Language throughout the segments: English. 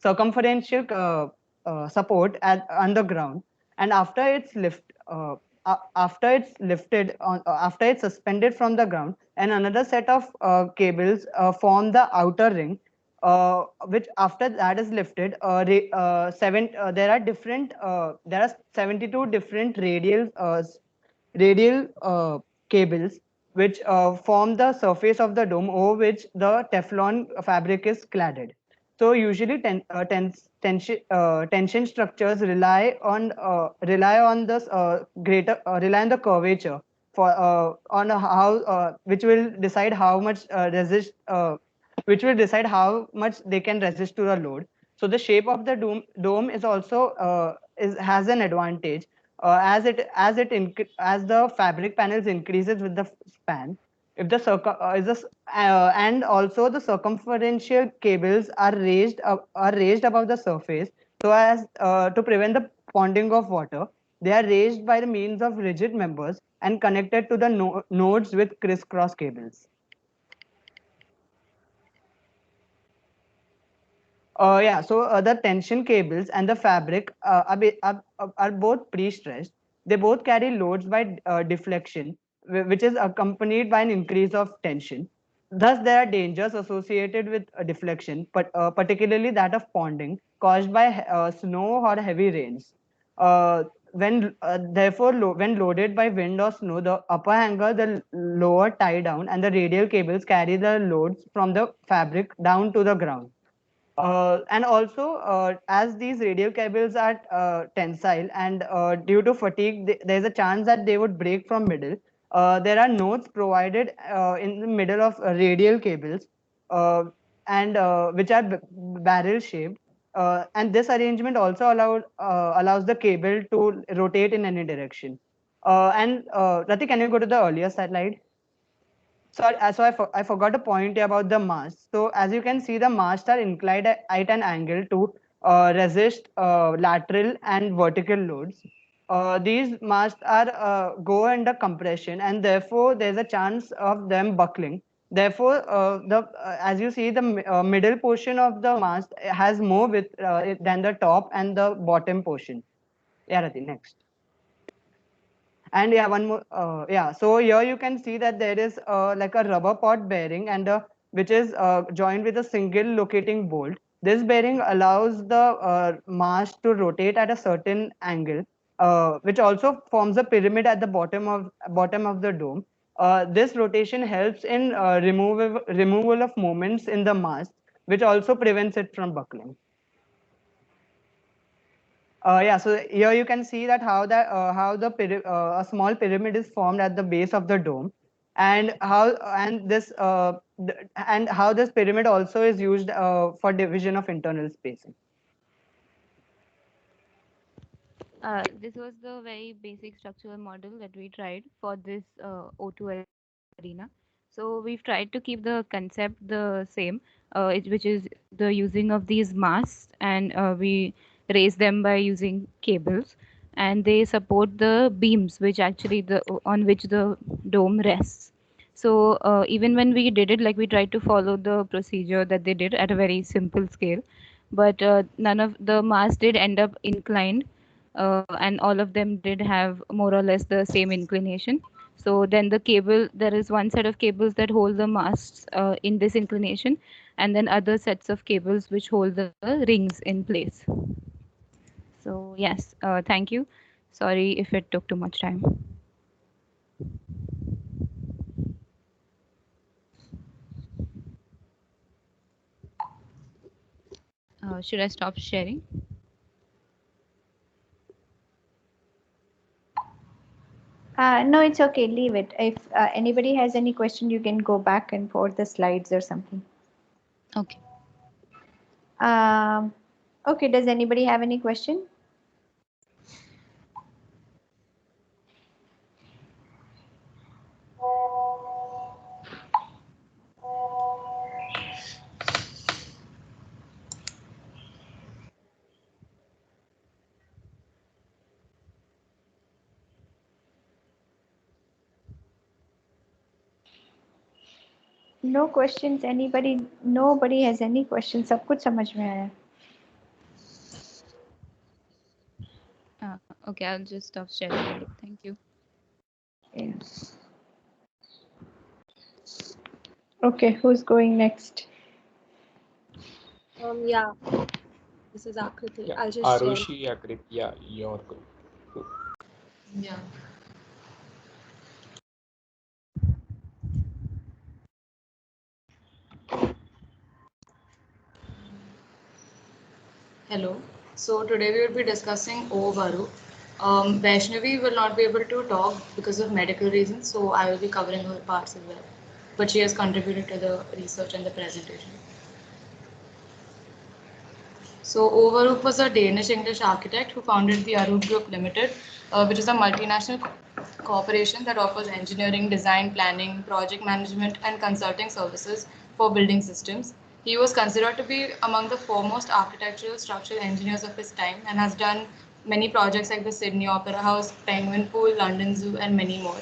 circumferential support at underground, and after it's lifted on after it's suspended from the ground, and another set of cables form the outer ring, which after that is lifted, there are 72 different radial cables which form the surface of the dome over which the Teflon fabric is cladded. So usually tension structures rely on the curvature for on how which will decide how much which will decide how much they can resist to the load. So the shape of the dome is also has an advantage, as the fabric panels increases with the span. If the and also the circumferential cables are raised above the surface so as to prevent the ponding of water. They are raised by the means of rigid members and connected to the nodes with crisscross cables. Yeah, so the tension cables and the fabric are both pre-stressed. They both carry loads by deflection, which is accompanied by an increase of tension. Thus, there are dangers associated with deflection, but particularly that of ponding caused by snow or heavy rains. When loaded by wind or snow, the upper hanger, the lower tie down, and the radial cables carry the loads from the fabric down to the ground. And also, as these radial cables are tensile and due to fatigue, there's a chance that they would break from middle. There are nodes provided in the middle of radial cables, uh, and which are barrel shaped. And this arrangement also allows the cable to rotate in any direction. Rati, can you go to the earlier slide? Sorry, I forgot a point about the masts. So as you can see, the masts are inclined at an angle to resist lateral and vertical loads. These masts are go under compression, and therefore there's a chance of them buckling. Therefore, the as you see, the middle portion of the mast has more width than the top and the bottom portion. Yeah, Rati, next. And yeah, one more. Yeah, so here you can see that there is like a rubber pot bearing and which is joined with a single locating bolt. This bearing allows the mast to rotate at a certain angle, which also forms a pyramid at the bottom of the dome. This rotation helps in removal of moments in the mast, which also prevents it from buckling. Yeah, so here you can see that a small pyramid is formed at the base of the dome, and how this pyramid also is used for division of internal spacing. This was the very basic structural model that we tried for this O2 arena. So we've tried to keep the concept the same, which is the using of these masts, and we raise them by using cables, and they support the beams which actually the on which the dome rests. So even when we did it, like we tried to follow the procedure that they did at a very simple scale, but none of the masts did end up inclined, and all of them did have more or less the same inclination. So then the cable, there is one set of cables that hold the masts in this inclination, and then other sets of cables which hold the rings in place. So yes, thank you. Sorry if it took too much time. Should I stop sharing? No, it's okay. Leave it. If anybody has any question, you can go back and forth the slides or something. Okay. Um, okay. Does anybody have any question? No questions. Anybody? Nobody has any questions. सब कुछ समझ में आया. Okay, I'll just stop sharing. Thank you. Yes. Okay, who's going next? Yeah, this is Akriti. Yeah, I'll just share. Arushi, Akriti, yeah, your group. Yeah. Hello. So today we will be discussing Ovaru. Vaishnavi will not be able to talk because of medical reasons, so I will be covering her parts as well. But she has contributed to the research and the presentation. So Overhoop was a Danish English architect who founded the Arup Group Limited, which is a multinational corporation that offers engineering, design, planning, project management, and consulting services for building systems. He was considered to be among the foremost architectural structural engineers of his time and has done many projects like the Sydney Opera House, Penguin Pool, London Zoo, and many more.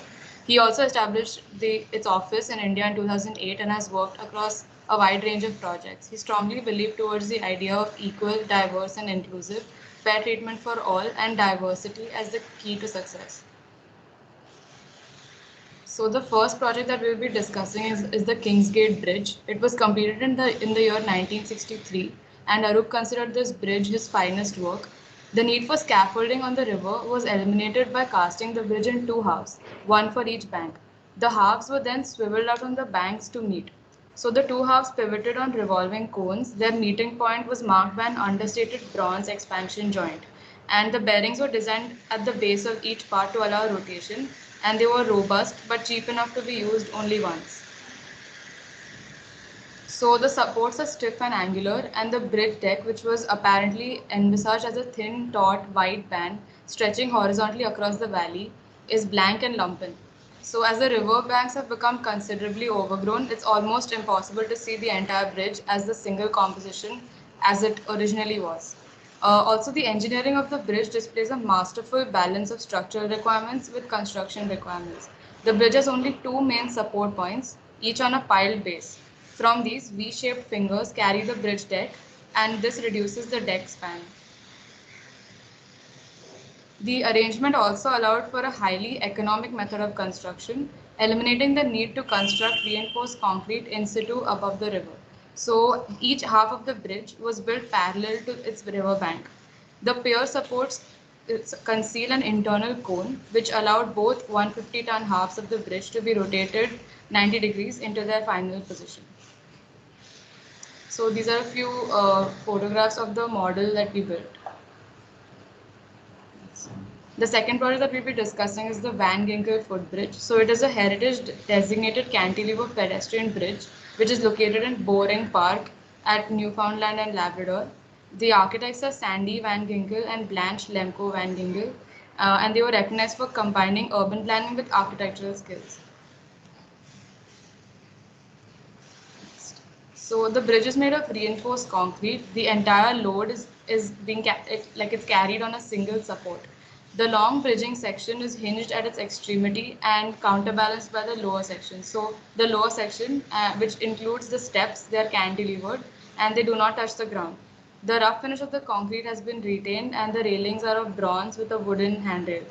He also established its office in India in 2008 and has worked across a wide range of projects. He strongly believed towards the idea of equal, diverse, and inclusive, fair treatment for all, and diversity as the key to success. So the first project that we'll be discussing is the Kingsgate Bridge. It was completed in the year 1963, and Arup considered this bridge his finest work. The need for scaffolding on the river was eliminated by casting the bridge in two halves, one for each bank. The halves were then swiveled out on the banks to meet. So the two halves pivoted on revolving cones. Their meeting point was marked by an understated bronze expansion joint, and the bearings were designed at the base of each part to allow rotation, and they were robust but cheap enough to be used only once. So the supports are stiff and angular, and the bridge deck, which was apparently envisaged as a thin, taut, white band stretching horizontally across the valley, is blank and lumpen. So as the river banks have become considerably overgrown, it's almost impossible to see the entire bridge as the single composition as it originally was. Also, the engineering of the bridge displays a masterful balance of structural requirements with construction requirements. The bridge has only two main support points, each on a piled base. From these, V-shaped fingers carry the bridge deck, and this reduces the deck span. The arrangement also allowed for a highly economic method of construction, eliminating the need to construct reinforced concrete in situ above the river. So each half of the bridge was built parallel to its river bank. The pier supports conceal an internal cone, which allowed both 150-ton halves of the bridge to be rotated 90 degrees into their final position. So these are a few photographs of the model that we built. The second project that we'll be discussing is the Van Ginkel Footbridge. So it is a heritage designated cantilever pedestrian bridge, which is located in Boring Park at Newfoundland and Labrador. The architects are Sandy Van Ginkel and Blanche Lemko Van Ginkel, and they were recognized for combining urban planning with architectural skills. So the bridge is made of reinforced concrete. The entire load is being it's carried on a single support. The long bridging section is hinged at its extremity and counterbalanced by the lower section. So the lower section, which includes the steps, they are cantilevered and they do not touch the ground. The rough finish of the concrete has been retained and the railings are of bronze with a wooden handrail.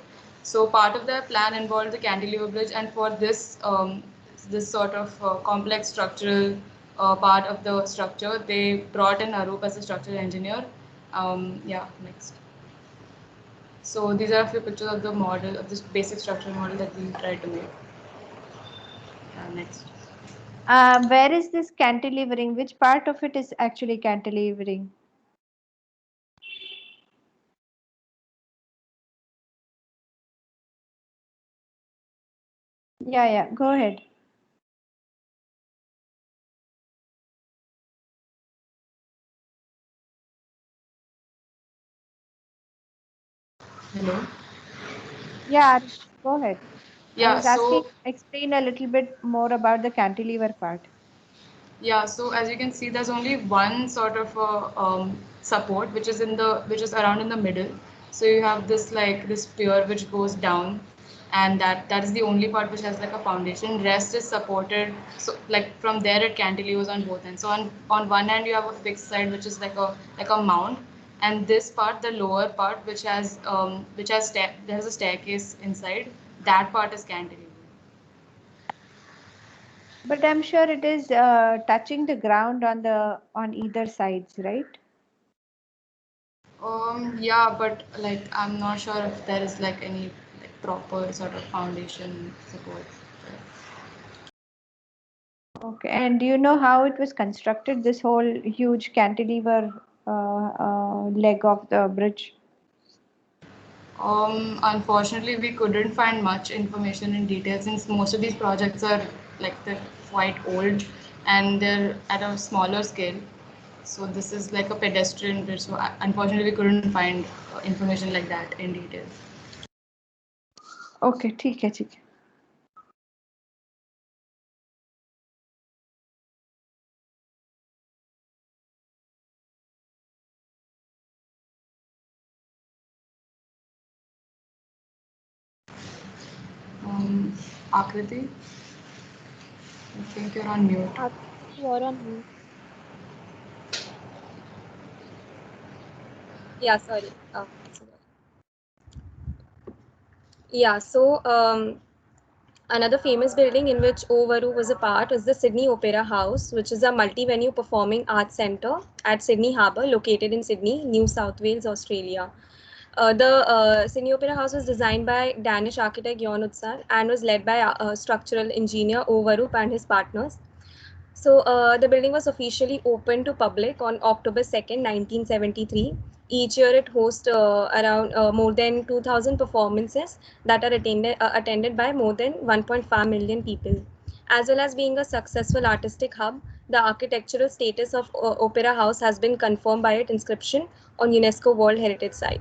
So part of their plan involved the cantilever bridge, and for this sort of complex structural part of the structure, they brought in Arup as a structural engineer. Yeah, next. So these are a few pictures of the model, of this basic structural model that we tried to make. Next. Where is this cantilevering? Which part of it is actually cantilevering? Yeah, go ahead. Hello. Yeah, go ahead. I Yeah, was asking, so explain a little bit more about the cantilever part. yeah, so as you can see, there's only one sort of support which is around in the middle. So you have this pier which goes down, and that is the only part which has like a foundation. Rest is supported, so like from there it cantilevers on both ends. So on one end you have a fixed side which is like a mount, and this part, the lower part, there's a staircase inside. That part is cantilever. But I'm sure it is touching the ground on either sides, right? Yeah, but like I'm not sure if there is like any like proper sort of foundation support. Okay. And do you know how it was constructed? This whole huge cantilever leg of the bridge. Unfortunately, we couldn't find much information in detail since most of these projects are like they're quite old and they're at a smaller scale. So this is like a pedestrian bridge. So unfortunately, we couldn't find information like that in detail. Okay, ठीक है, ठीक है. Akriti, I think you're on mute. You're on mute. Yeah, sorry. Yeah, so another famous building in which Ovaru was a part is the Sydney Opera House, which is a multi-venue performing arts centre at Sydney Harbour, located in Sydney, New South Wales, Australia. The Sydney Opera House was designed by Danish architect Jon Utzon and was led by structural engineer Ovaru and his partners. So the building was officially opened to public on October 2nd, 1973. Each year it hosts around more than 2,000 performances that are attended by more than 1.5 million people. As well as being a successful artistic hub, the architectural status of Opera House has been confirmed by its inscription on UNESCO World Heritage Site.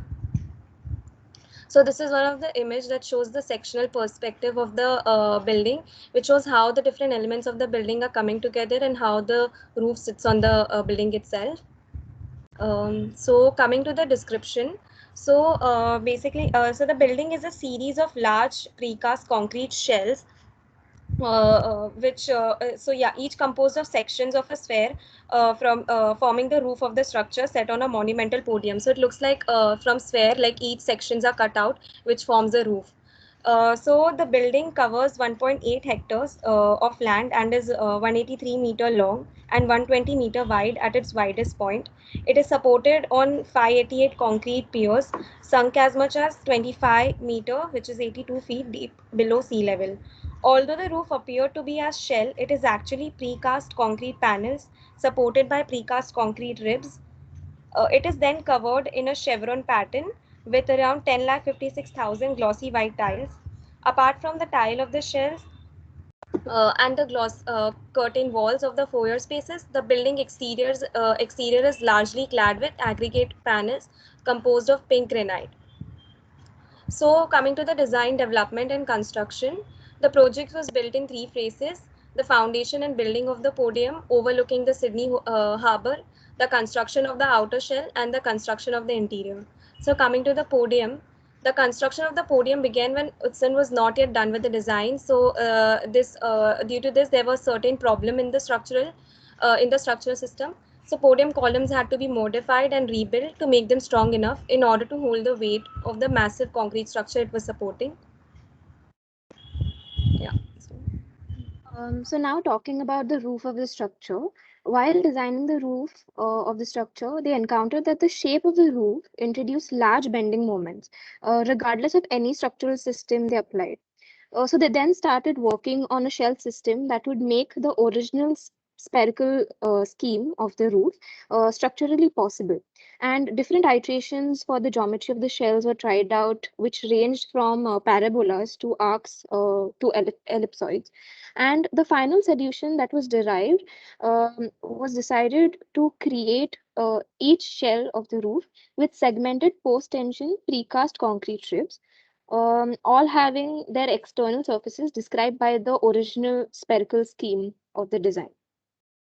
So this is one of the image that shows the sectional perspective of the building, which shows how the different elements of the building are coming together and how the roof sits on the building itself. So coming to the description, so basically, so the building is a series of large precast concrete shells so yeah, each composed of sections of a sphere from forming the roof of the structure set on a monumental podium. So it looks like from sphere, like each sections are cut out, which forms a roof. So the building covers 1.8 hectares of land and is 183-meter long and 120-meter wide at its widest point. It is supported on 588 concrete piers, sunk as much as 25-meter, which is 82 feet deep below sea level. Although the roof appeared to be as shell, it is actually precast concrete panels supported by precast concrete ribs. It is then covered in a chevron pattern with around 10,56,000 glossy white tiles. Apart from the tile of the shells and the gloss curtain walls of the foyer spaces, the building exterior is largely clad with aggregate panels composed of pink granite. So coming to the design, development and construction, the project was built in 3 phases: the foundation and building of the podium overlooking the Sydney harbour, the construction of the outer shell and the construction of the interior. So coming to the podium, the construction of the podium began when Utzon was not yet done with the design. So due to this, there was certain problem in the structural system. So podium columns had to be modified and rebuilt to make them strong enough in order to hold the weight of the massive concrete structure it was supporting. Yeah. So now talking about the roof of the structure, while designing the roof of the structure, they encountered that the shape of the roof introduced large bending moments, regardless of any structural system they applied. So they then started working on a shell system that would make the original spherical scheme of the roof structurally possible. And different iterations for the geometry of the shells were tried out, which ranged from parabolas to arcs to ellipsoids. And the final solution that was derived was decided to create each shell of the roof with segmented post-tension precast concrete ribs, all having their external surfaces described by the original spherical scheme of the design.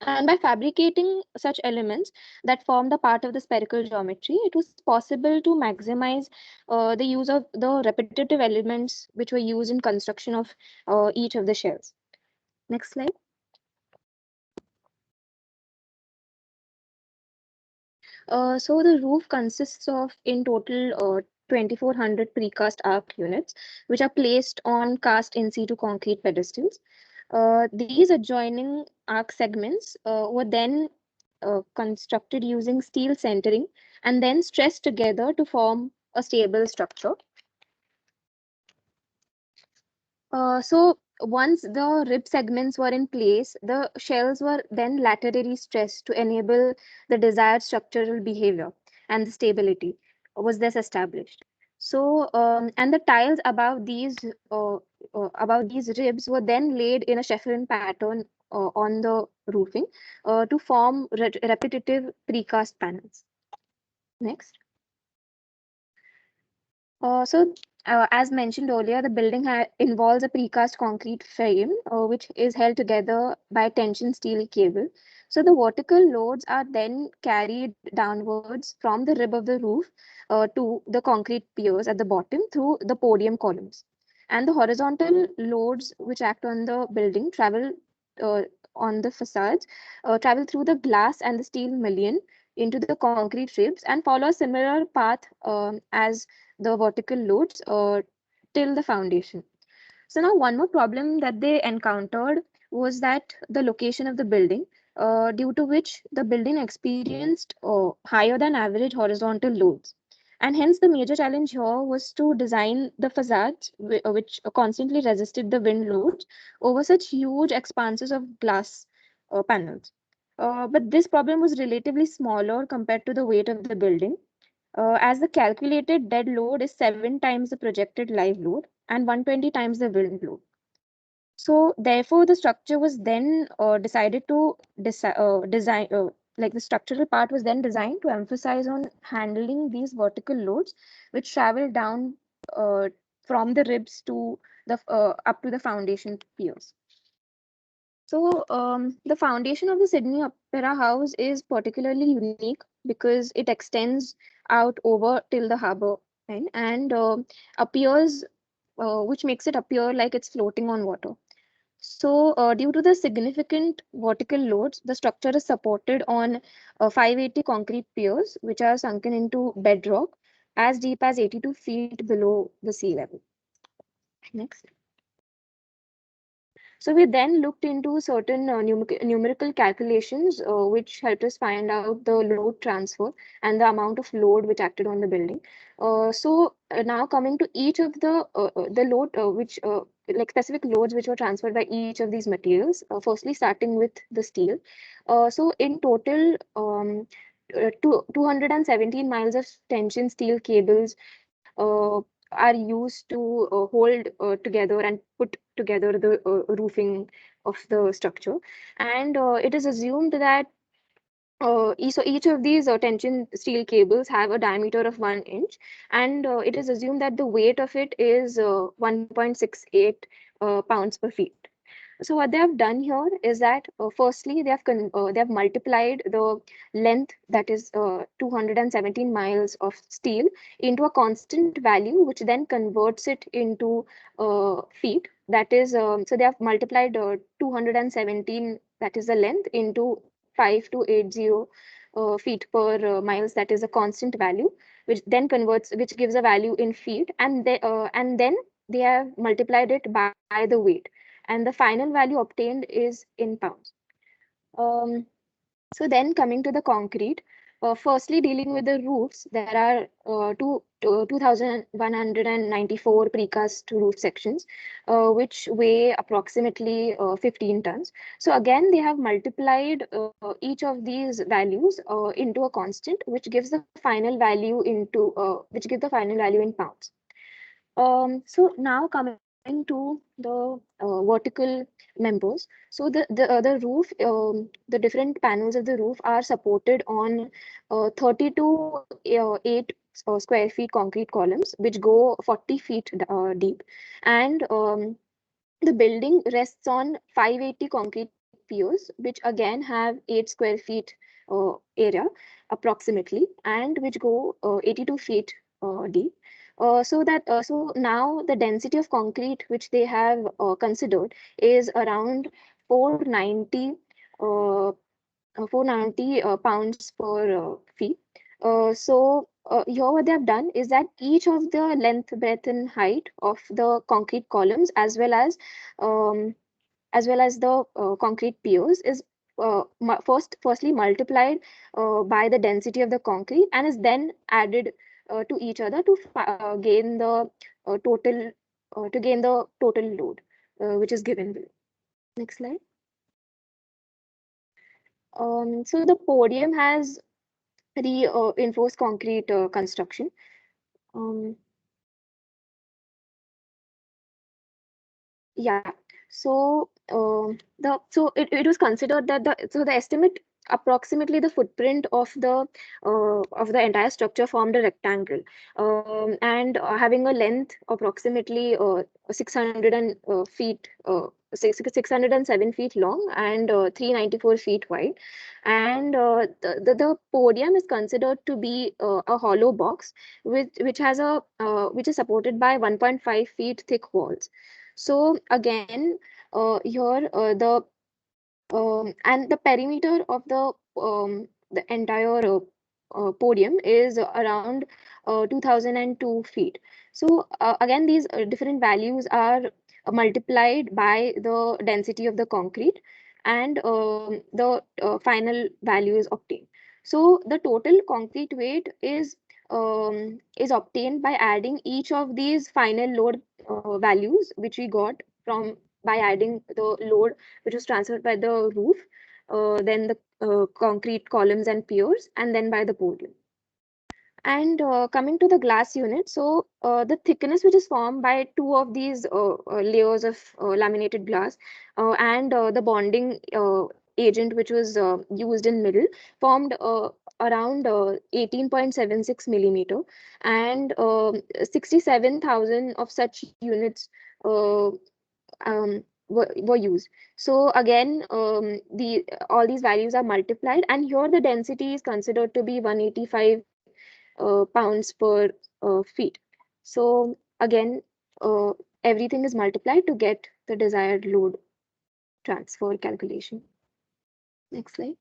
And by fabricating such elements that form the part of the spherical geometry, it was possible to maximize the use of the repetitive elements which were used in construction of each of the shells. Next slide. So the roof consists of in total 2,400 precast arc units, which are placed on cast in situ concrete pedestals. These adjoining arc segments were then constructed using steel centering and then stressed together to form a stable structure. So once the rib segments were in place, the shells were then laterally stressed to enable the desired structural behavior, and the stability was thus established. So and the tiles above these ribs were then laid in a chevron pattern on the roofing to form repetitive precast panels. Next. As mentioned earlier, the building involves a precast concrete frame, which is held together by tension steel cable. So the vertical loads are then carried downwards from the rib of the roof to the concrete piers at the bottom through the podium columns. And the horizontal loads which act on the building travel uh, on the facades, travel through the glass and the steel mullion into the concrete ribs and follow a similar path as the vertical loads till the foundation. So now one more problem that they encountered was that the location of the building, due to which the building experienced higher than average horizontal loads. And hence the major challenge here was to design the facades which constantly resisted the wind loads over such huge expanses of glass panels. But this problem was relatively smaller compared to the weight of the building, as the calculated dead load is 7 times the projected live load and 120 times the wind load. So therefore, the structure was then decided to design, like the structural part was then designed to emphasize on handling these vertical loads, which travel down uh, from the ribs to the up to the foundation piers. So the foundation of the Sydney Opera House is particularly unique because it extends out over till the harbour line and appears, which makes it appear like it's floating on water. So due to the significant vertical loads, the structure is supported on 580 concrete piers, which are sunken into bedrock as deep as 82 feet below the sea level. Next. So we then looked into certain numerical calculations, which helped us find out the load transfer and the amount of load which acted on the building. Now coming to each of the load which like specific loads which were transferred by each of these materials. Firstly, starting with the steel. So in total, 217 miles of tension steel cables are used to hold together and put together the roofing of the structure. And it is assumed that so each of these tension steel cables have a diameter of 1 inch, and it is assumed that the weight of it is 1.68 pounds per feet. So what they have done here is that firstly they have multiplied the length, that is 217 miles of steel, into a constant value, which then converts it into feet. That is so they have multiplied 217, that is the length, into 5280 feet per miles, that is a constant value, which gives a value in feet, and then they have multiplied it by the weight, and the final value obtained is in pounds. Um, so then coming to the concrete, firstly dealing with the roofs, there are 2,194 precast roof sections, which weigh approximately 15 tons. So again, they have multiplied each of these values into a constant, which gives the final value in pounds. So now coming to the vertical members. So the roof, the different panels of the roof are supported on 32 8 square feet concrete columns, which go 40 feet deep. And the building rests on 580 concrete piers, which again have 8 square feet area approximately, and which go 82 feet deep. So now the density of concrete which they have considered is around 490 uh, 490 pounds per feet. Here what they have done is that each of the length, breadth, and height of the concrete columns, um, as well as the concrete piers, is firstly multiplied by the density of the concrete and is then added to each other to gain the total load which is given below. Next slide. So the podium has reinforced concrete construction. Yeah. So it was considered that the estimate approximately the footprint of the entire structure formed a rectangle, and having a length approximately 600 feet 607 feet long and 394 feet wide, and the podium is considered to be a hollow box which has a which is supported by 1.5 feet thick walls. So again, here and the perimeter of the entire podium is around 2002 feet. So again, these different values are multiplied by the density of the concrete, and the final value is obtained. So the total concrete weight is obtained by adding each of these final load values which we got from by adding the load which was transferred by the roof, then the concrete columns and piers, and then by the podium. And coming to the glass unit, so the thickness which is formed by two of these layers of laminated glass and the bonding agent which was used in middle formed around 18.76 millimeter, and 67,000 of such units uh, were used. So again, all these values are multiplied, and here the density is considered to be 185 pounds per feet. So again, uh, everything is multiplied to get the desired load transfer calculation. Next slide.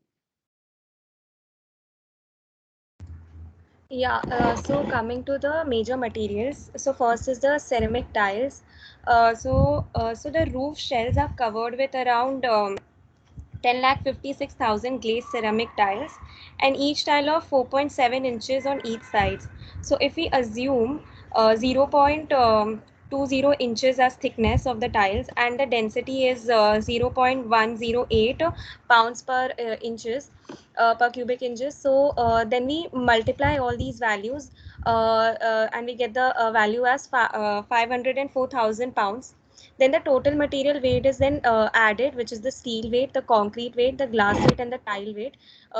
Yeah, so coming to the major materials, so first is the ceramic tiles. So the roof shells are covered with around 10,56,000 glazed ceramic tiles, and each tile of 4.7 inches on each side. So if we assume 0.20 inches as thickness of the tiles and the density is 0.108 pounds per inches per cubic inches, so then we multiply all these values and we get the value as 504,000 pounds. Then the total material weight is then added, which is the steel weight, the concrete weight, the glass weight, and the tile weight,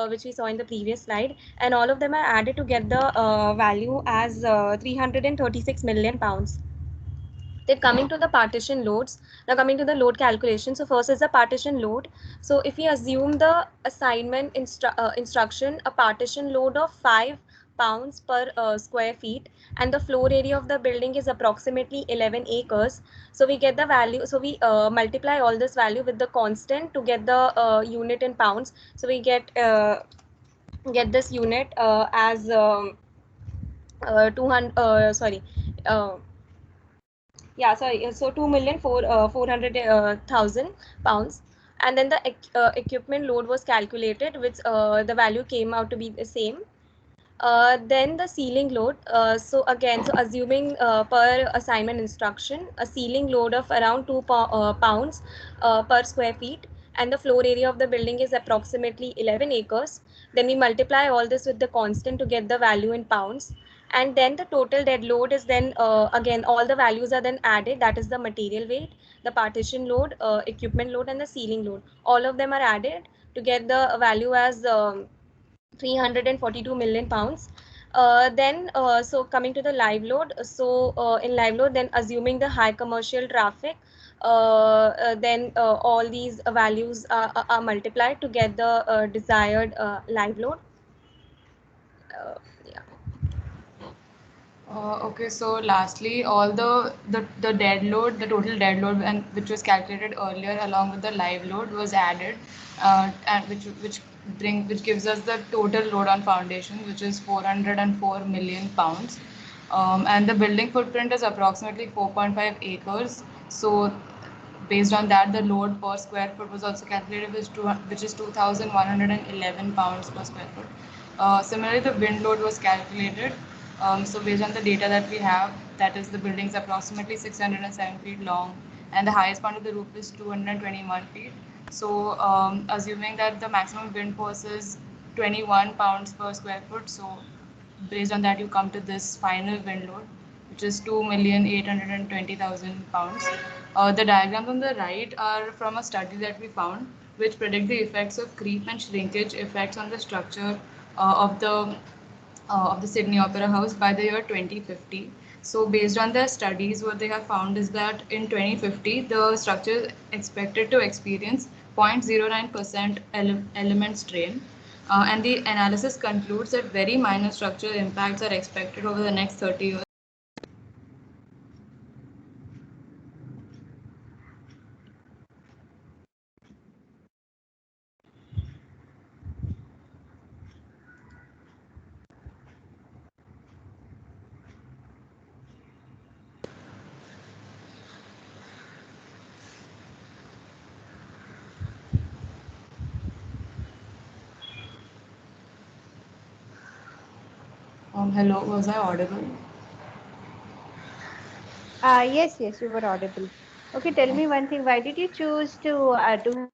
which we saw in the previous slide. And all of them are added to get the value as 336 million pounds. Then coming to the partition loads, now coming to the load calculation. So first is the partition load. So if we assume the assignment instruction, a partition load of 5 pounds per square feet, and the floor area of the building is approximately 11 acres. So we get the value, so we multiply all this value with the constant to get the unit in pounds. So we get this unit as 200 sorry yeah, sorry, so 2,400,000 pounds. And then the equipment load was calculated, which the value came out to be the same. Then the ceiling load, so again, so assuming per assignment instruction, a ceiling load of around 2 pounds per square feet, and the floor area of the building is approximately 11 acres. Then we multiply all this with the constant to get the value in pounds. And then the total dead load is then again all the values are then added, that is the material weight, the partition load, equipment load, and the ceiling load. All of them are added to get the value as 342 million pounds. So coming to the live load, so in live load, then assuming the high commercial traffic, then all these values are multiplied to get the desired live load. Yeah. Okay, so lastly, all the dead load, the total dead load, and which was calculated earlier along with the live load was added, and which gives us the total load on foundation, which is 404 million pounds, and the building footprint is approximately 4.5 acres. So based on that, the load per square foot was also calculated, which is 2,111 pounds per square foot. Similarly, the wind load was calculated. So based on the data that we have, that is the building is approximately 607 feet long, and the highest point of the roof is 221 feet. So assuming that the maximum wind force is 21 pounds per square foot, so based on that you come to this final wind load, which is 2,820,000 pounds. The diagrams on the right are from a study that we found, which predict the effects of creep and shrinkage effects on the structure of the Sydney Opera House by the year 2050. So, based on their studies, what they have found is that in 2050, the structure is expected to experience 0.09% element strain. And the analysis concludes that very minor structural impacts are expected over the next 30 years. Hello, was I audible? Yes, yes, you were audible. Okay, tell me one thing. Why did you choose to do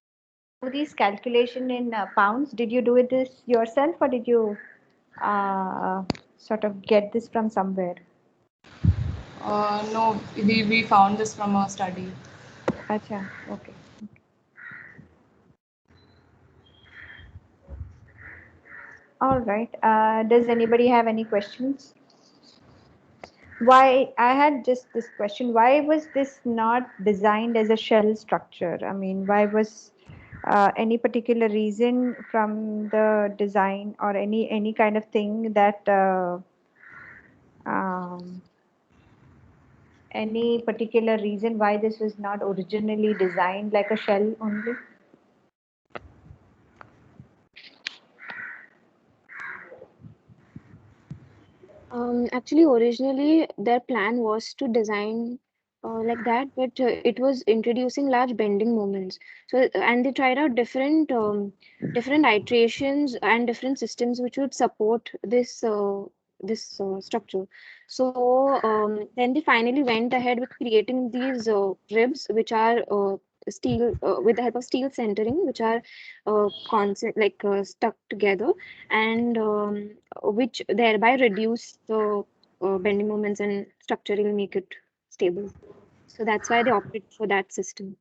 this calculation in pounds? Did you do this yourself, or did you sort of get this from somewhere? No, we found this from a study. Acha, okay. All right. Does anybody have any questions? Why, I had just this question, why was this not designed as a shell structure? I mean, why was any particular reason from the design or any kind of thing that um, any particular reason why this was not originally designed like a shell only? Actually, originally their plan was to design like that, but it was introducing large bending moments. So, and they tried out different iterations and different systems which would support this structure. So then they finally went ahead with creating these ribs, which are steel with the help of steel centering, which are constant like stuck together, and which thereby reduce the bending moments and structurally make it stable. So that's why they opted for that system.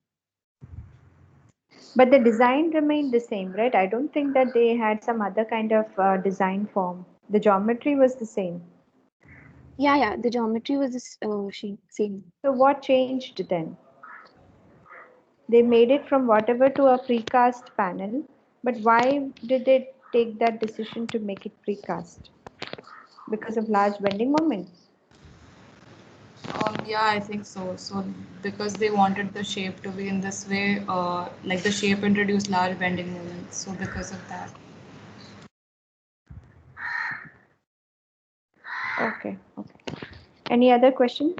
But the design remained the same, right? I don't think that they had some other kind of design form. The geometry was the same. Yeah, the geometry was same. So what changed then? They made it from whatever to a precast panel, but why did they take that decision to make it precast? Because of large bending moments. Yeah, I think so. So because they wanted the shape to be in this way, like the shape introduced large bending moments. So because of that. Okay. Any other question?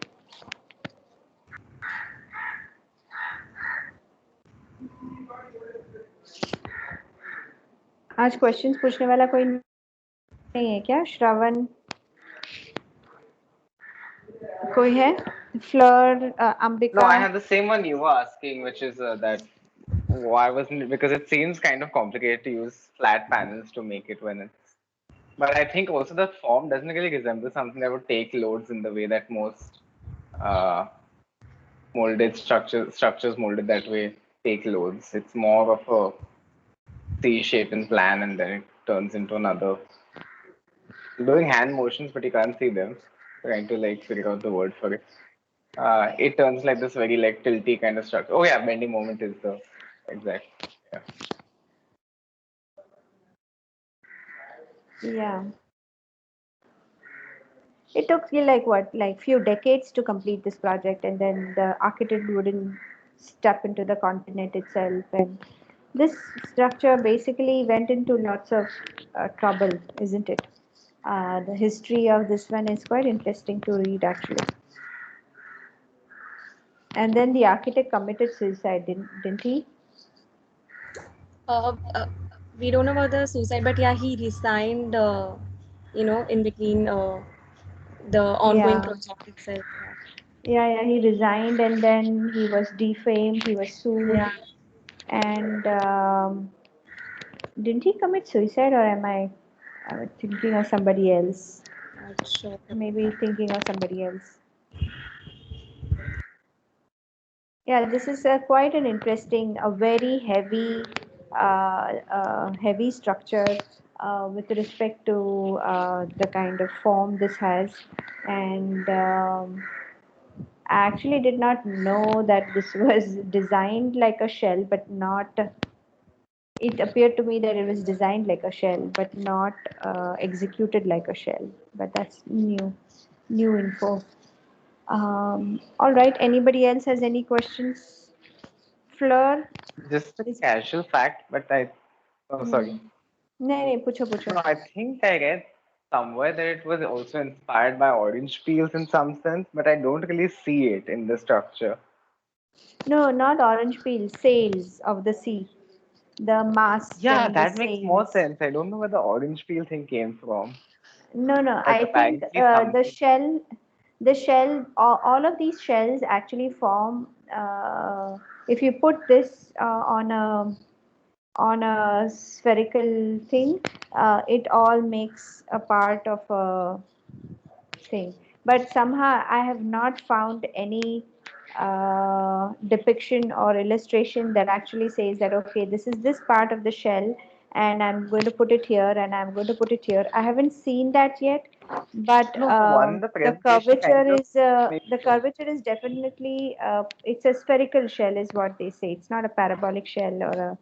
आज questions पूछने वाला कोई नहीं है क्या? श्रवण कोई है? Fleur, Ambika. No, I have the same one you were asking, which is that why wasn't it? Because it seems kind of complicated to use flat panels to make it when it's. But I think also the form doesn't really resemble something that would take loads in the way that most molded structures molded that way take loads. It's more of a C shape in plan, and then it turns into another. I'm doing hand motions, but you can't see them. Trying to like figure out the word for it. it turns like this very like tilty kind of structure. Oh yeah, bending moment is the exact. Yeah. Yeah. It took you like what, like few decades to complete this project, and then the architect wouldn't step into the continent itself, and this structure basically went into lots of trouble, isn't it? The history of this one is quite interesting to read, actually. And then the architect committed suicide, didn't he? Uh, uh, we don't know about the suicide, but yeah, he resigned, in between the ongoing Yeah. project itself. Yeah, he resigned, and then he was defamed, he was sued, Yeah. and didn't he commit suicide, or am I thinking of somebody else? Not sure. Maybe thinking of somebody else. Yeah, this is quite an interesting, a very heavy structure with respect to the kind of form this has, and I actually did not know that this was designed like a shell, but not. It appeared to me that it was designed like a shell, but not executed like a shell. But that's new info. All right. Anybody else has any questions? Fleur? Just a Is, casual fact, but I. Oh, sorry. नहीं पूछो. No, I think I read somewhere that it was also inspired by orange peels in some sense, but I don't really see it in the structure. No, not orange peel. Sails of the sea. The mast Yeah, and the that makes more sails. sense. I don't know where the orange peel thing came from, No. but I think apparently something. the shell, all of these shells actually form. If you put this on a spherical thing, it all makes a part of a thing. But somehow I have not found any depiction or illustration that actually says that, okay, this is this part of the shell, and I'm going to put it here, and I'm going to put it here. I haven't seen that yet, but No, the one the presentation kind of makes the sense. curvature is definitely it's a spherical shell, is what they say. It's not a parabolic shell or a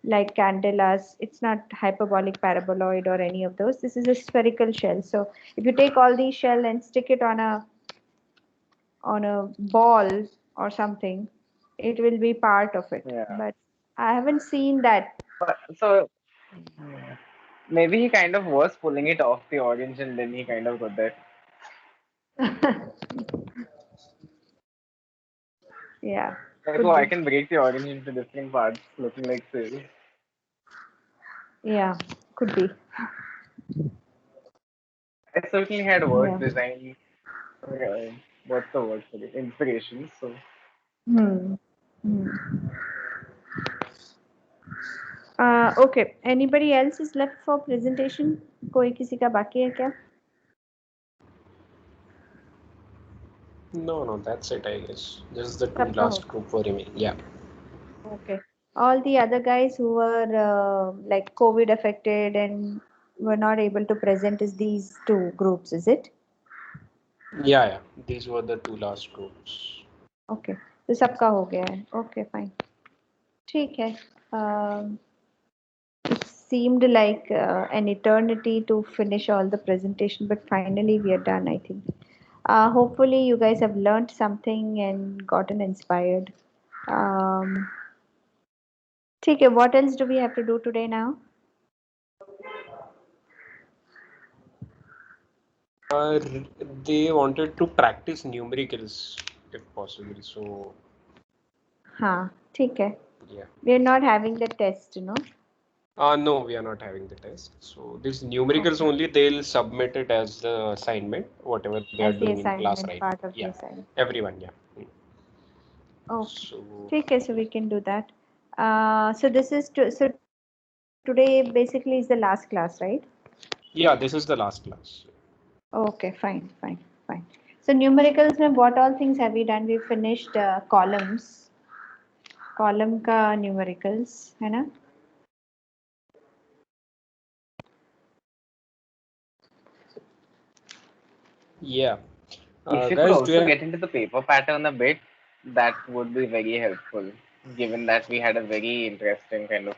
like candelas. It's not hyperbolic, paraboloid, or any of those. This is a spherical shell. So if you take all these shell and stick it on a ball or something, it will be part of it. Yeah. But I haven't seen that. But so maybe he kind of was pulling it off the orange and then he kind of got that. Yeah, Like, could oh, I be. can break the orange into different parts looking like sails. Yeah, could be. I certainly had work Yeah. design. What's the word for it? Inspiration. So Hmm. Hmm. Okay. Anybody else is left for presentation? कोई किसी का बाकी है क्या? No, that's it, I guess. Just the two सबका last होगा. group were remaining. Yeah. Okay. All the other guys who were like COVID affected and were not able to present is these two groups, is it? Yeah. These were the two last groups. Okay. तो सबका हो गया है. Okay, fine. ठीक है. It seemed like an eternity to finish all the presentation, but finally we are done, I think. Hopefully you guys have learned something and gotten inspired. ठीक है. What else do we have to do today now? They wanted to practice numericals if possible. So हाँ, ठीक है. yeah. We are not having the test, no? No, we are not having the test. So these numericals Okay. only they'll submit it as the assignment, whatever they are As the doing in class assignment, right part now. of the Yeah, assignment. everyone. Yeah. Okay. So ठीक है, so we can do that. So this is so today basically is the last class, right? yeah, this is the last class. Okay, fine. So numericals में what all things have we done? We finished columns. Column का numericals है ना? Yeah. If you could Guys, also get into the paper pattern a bit, that would be very helpful, given that we had a very interesting kind of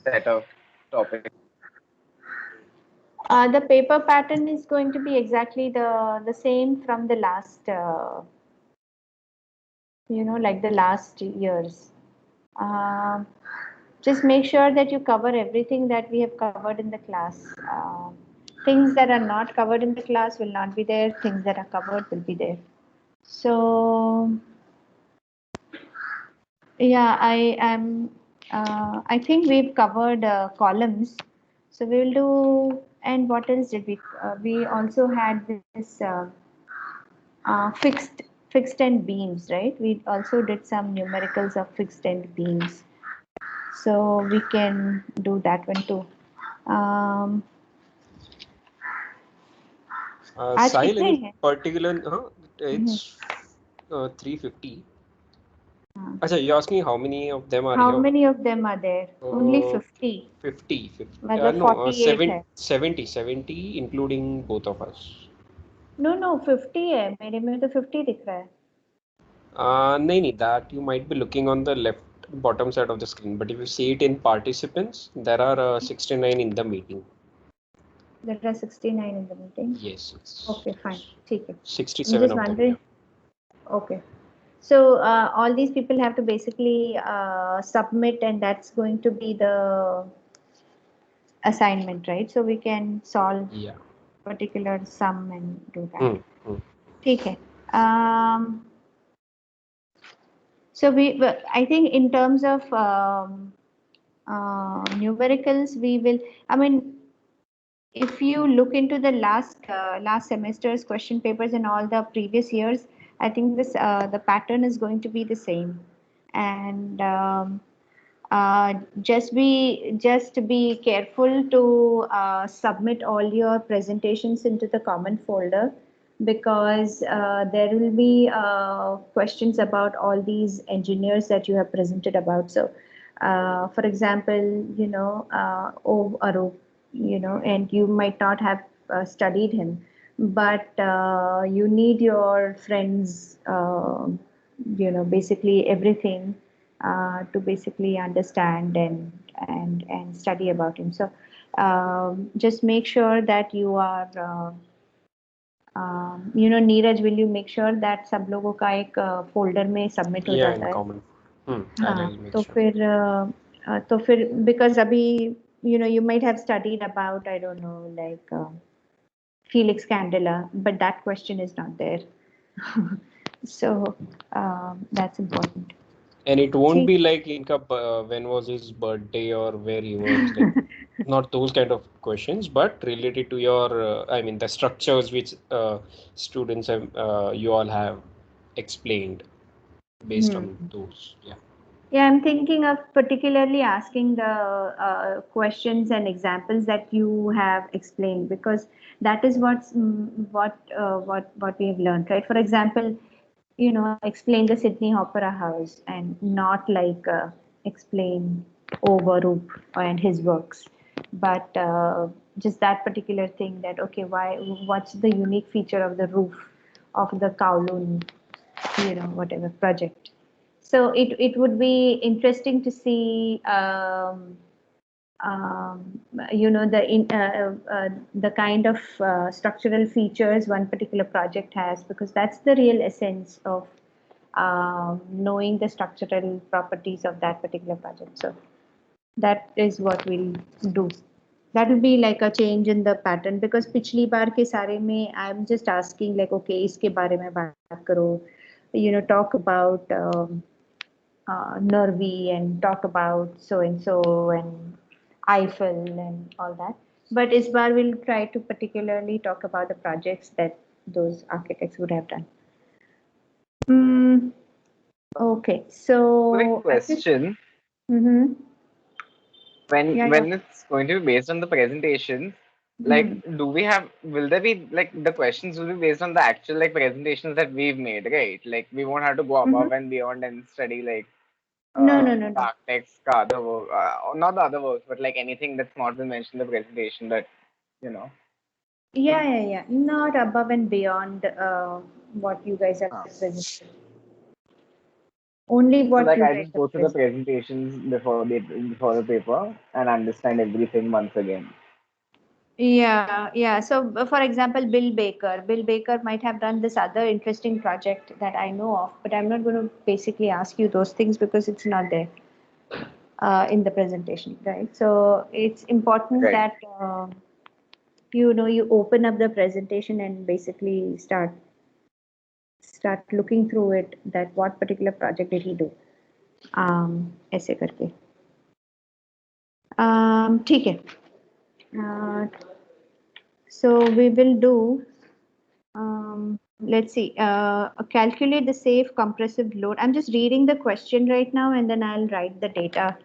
set of topics. The paper pattern is going to be exactly the same from the last, like the last years. Um just make sure that you cover everything that we have covered in the class. Things that are not covered in the class will not be there. Things that are covered will be there. So yeah, I am. I think we've covered columns. So we will do. And what else did we? We also had this fixed end beams, right? We also did some numericals of fixed end beams. So we can do that one too. Um, आज Sahil, कितने any हैं? particular? It's 350. Acha, you're asking how many of them are How here? many of them are there? Only 50. 50. मतलब No, 48 है. 70, including both of us. No, 50 है. मेरे में तो 50 दिख रहा है. No, that you might be looking on the left bottom side of the screen, but if you see it in participants, there are 69 in the meeting. There are 69 in the meeting. Yes. Okay, fine. ठीक है. 67 I'm just of them. wondering. Okay. So all these people have to basically submit, and that's going to be the assignment, right? So we can solve particular sum and do that. ठीक है. So I think in terms of numericals, we will. I mean, if you look into the last semester's question papers and all the previous years, I think this the pattern is going to be the same, and just be careful to submit all your presentations into the common folder, because there will be questions about all these engineers that you have presented about. So for example, Arup, and you might not have studied him, but you need your friends, basically everything to basically understand and study about him. So just make sure that you are Neeraj, will you make sure that सब लोगों का एक folder में submit हो जाता है? Common. हाँ, तो फिर because अभी you might have studied about, I don't know, like Felix Candela, but that question is not there. So that's important. And it won't be like when was his birthday or where he was, like not those kind of questions, but related to your the structures which students have you all have explained based on those. Yeah, I'm thinking of particularly asking the questions and examples that you have explained, because that is what we have learned, right? For example, explain the Sydney Opera House, and not like explain Overoop and his works, but just that particular thing, that okay, what's the unique feature of the roof of the Kowloon, whatever project. So it would be interesting to see the kind of structural features one particular project has, because that's the real essence of knowing the structural properties of that particular project. So that is what we'll do. That will be like a change in the pattern, because पिछली बार के सारे में I'm just asking like, okay, इसके बारे में बात करो, talk about Nervi, and talk about so and so and Eiffel and all that. But this bar will try to particularly talk about the projects that those architects would have done. Okay, so Quick question. Mm-hmm. When it's going to be based on the presentations, like will there be like the questions will be based on the actual like presentations that we've made, right? Like we won't have to go above and beyond and study like No. architects ka other work, not the other works, but like anything that's not been mentioned in the presentation that Yeah. Not above and beyond what you guys have Ah. presented. Only So what like you I guys just have go through the presented. presentations before the paper and understand everything once again. Yeah. So, for example, Bill Baker might have done this other interesting project that I know of, but I'm not going to basically ask you those things because it's not there in the presentation, right? So, it's important Right. that you open up the presentation and basically start looking through it. That what particular project did he do? ऐसे करके. ठीक है. So we will do. Let's see. Calculate the safe compressive load. I'm just reading the question right now, and then I'll write the data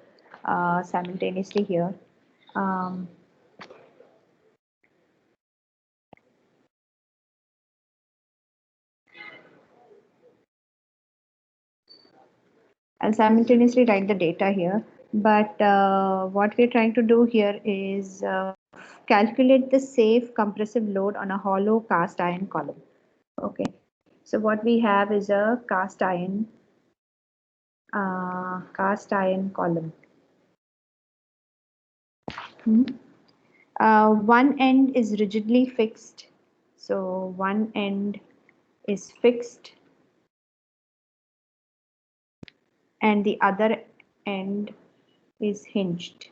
simultaneously here. Um, I'll simultaneously write the data here. But what we're trying to do here is calculate the safe compressive load on a hollow cast iron column. Okay. So what we have is a cast iron column. One end is rigidly fixed. So one end is fixed and the other end is hinged.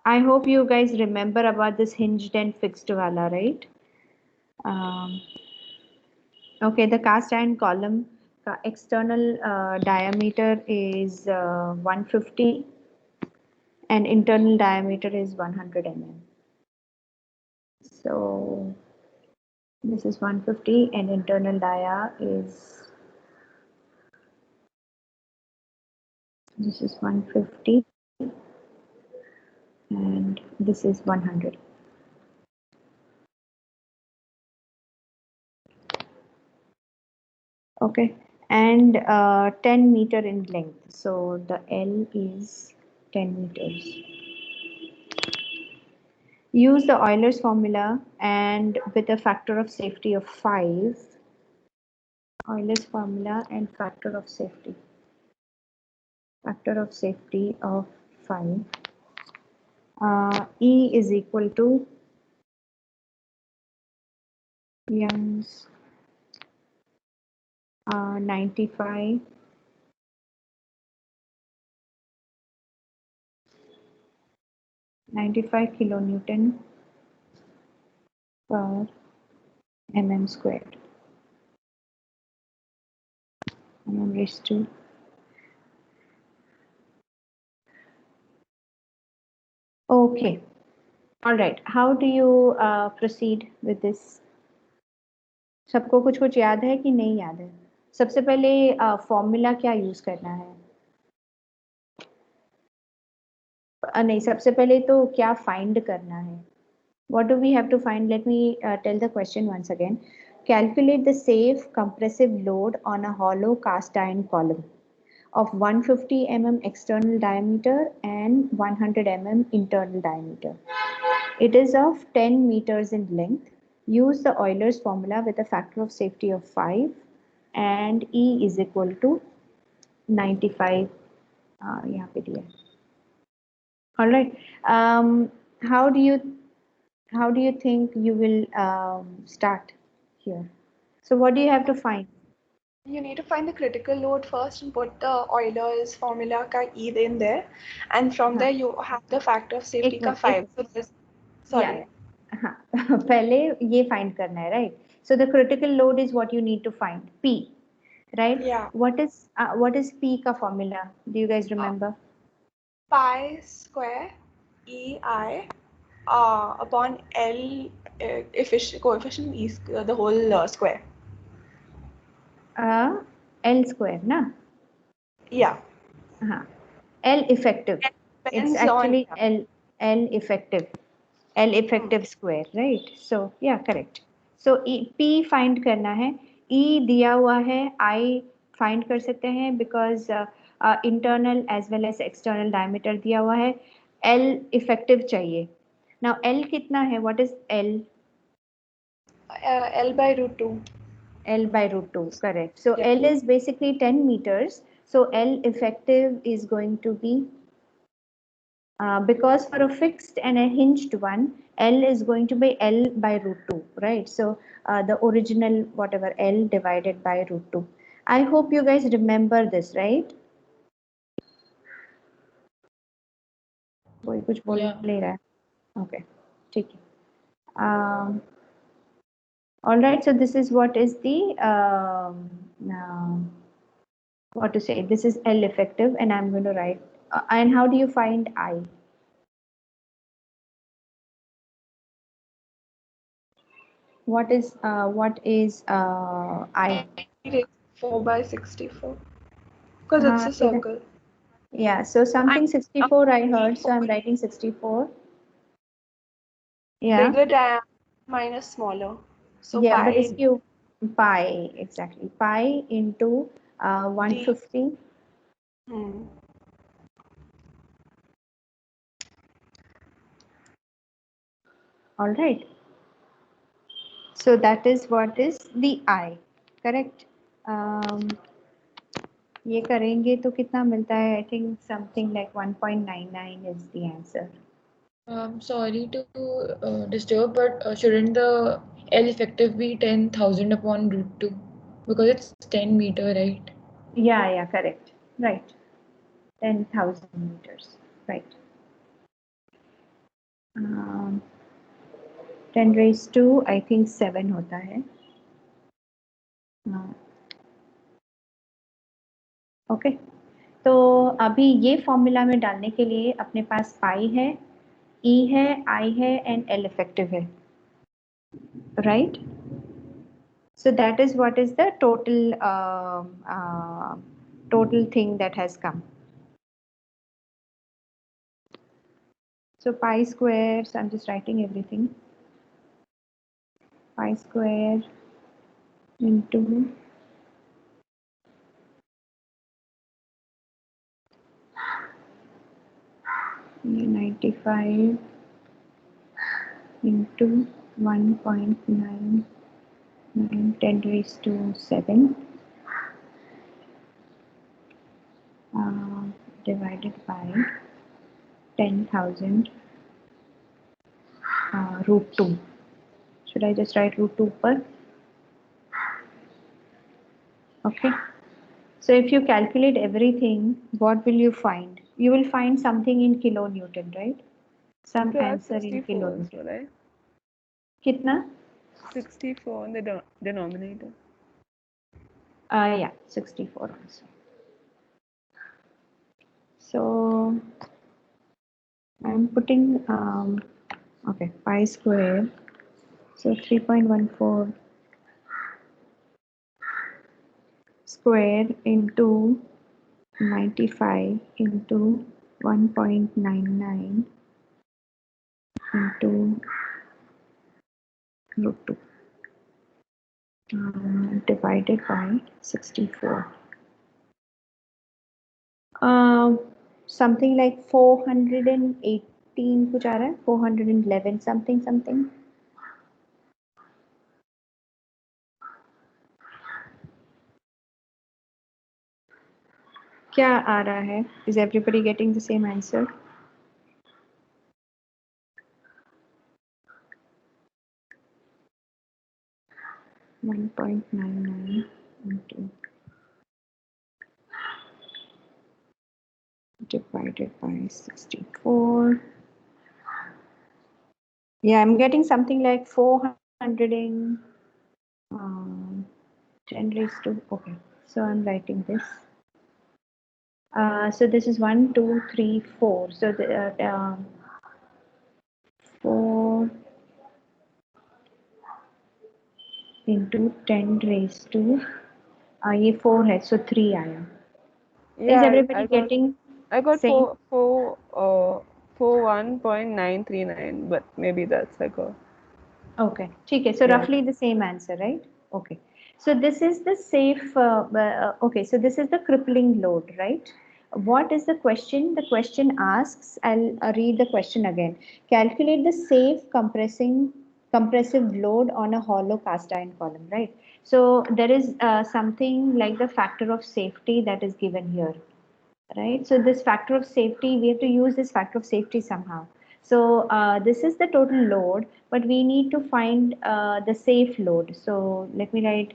I hope you guys remember about this hinged and fixed wala, right? Okay, the cast iron column external diameter is 150 and internal diameter is 100 mm. So this is 150 and internal dia is, this is 150 and this is 100. Okay, and 10 meter in length. So the L is 10 meters. Use the Euler's formula and with a factor of safety of 5. Euler's formula and factor of safety. Factor of safety of 5. E is equal to Young's 95 kilonewton per mm squared. Mm raised to. Okay. All right. How do you proceed with this? सबको कुछ कुछ याद है कि नहीं याद है? सबसे पहले फॉर्मूला क्या यूज करना है? नहीं, सबसे पहले तो क्या फाइंड करना है? What do we have to find? Let me tell the question once again. Calculate the safe compressive load on a hollow cast iron column of 150 mm external diameter and 100 mm internal diameter. It is of 10 meters in length. Use the Euler's formula with a factor of safety of 5 and E is equal to 95. यहाँ पे दिया है. All right. How do you think you will start here? So what do you have to find? You need to find the critical load first and put the Euler's formula ka E in there, and from there you have the factor of safety ka 5. So this, sorry. Yeah. पहले ये find करना है, right? So the critical load is what you need to find, P, right? Yeah. What is P का formula? Do you guys remember? Pi square EI upon L coefficient E the whole square. L square, na? Yeah. L effective. It's actually L effective. L effective square, right? So yeah, correct. So P find करना है. E दिया हुआ है. I find कर सकते हैं because internal as well as external diameter दिया हुआ है. L effective चाहिए. Now L कितना है? What is L? L by root 2. L by root 2, correct. So Yeah. L is basically 10 meters. So L effective is going to be, because for a fixed and a hinged one, L is going to be L by root 2, right? So the original whatever L divided by root 2. I hope you guys remember this, right? कोई कुछ बोल ले रहा है? Okay, ठीक है. All right, so this is what is the what to say, this is L effective, and I'm going to write, and how do you find I? What is I? 4 by 64. Because it's a circle. Yeah, so something 64 I heard, so I'm writing 64. Yeah. Bigger diameter minus smaller. So yeah, pi. but if you pi, exactly, pi into 150. All right. So that is what is the I, correct? ये करेंगे तो कितना मिलता है? I think something like 1.99 is the answer. Sorry to disturb, but shouldn't the L effective be 10,000 upon root 2? Because it's 10 meter, right? Yeah, correct. Right. 10,000 meters. Right. 10 raised to, I think 7 होता है. Okay, तो अभी ये formula में डालने के लिए अपने पास पाई है, ई है, आई है एंड एल इफेक्टिव है, right? So that is what is the total thing that has come. So pi square, so I'm just writing everything. Pi square into 95 into 1.99 10 raised to 7 divided by 10,000 root 2. Should I just write root 2 per? Okay. So if you calculate everything, what will you find? You will find something in kilonewton, right? Some answer in kilonewton. Right? Kitna? 64 in the denominator. Yeah, 64 also. So I'm putting okay, pi square. So 3.14 square into 95 into 1.99 into root 2 divided by 64. Something like 418 कुछ आ रहा है, 411 something. क्या आ रहा है? Is everybody getting the same answer? .99 into divided by 64. Yeah, I'm getting something like 410 raised to, okay. So I'm writing this. So this is 1, 2, 3, 4. So the 4 into 10 raised to, ये 4 है, so 3 आया. Yeah, Is everybody getting? I got same? 41.939, but maybe that's like a. Okay, ठीक है. So Yeah. roughly the same answer, right? Okay. So this is the safe. Okay, so this is the crippling load, right? What is the question? The question asks, I'll read the question again. Calculate the safe compressive load on a hollow cast iron column, right? So there is something like the factor of safety that is given here, right? So this factor of safety, we have to use this factor of safety somehow. So this is the total load, but we need to find the safe load. So let me write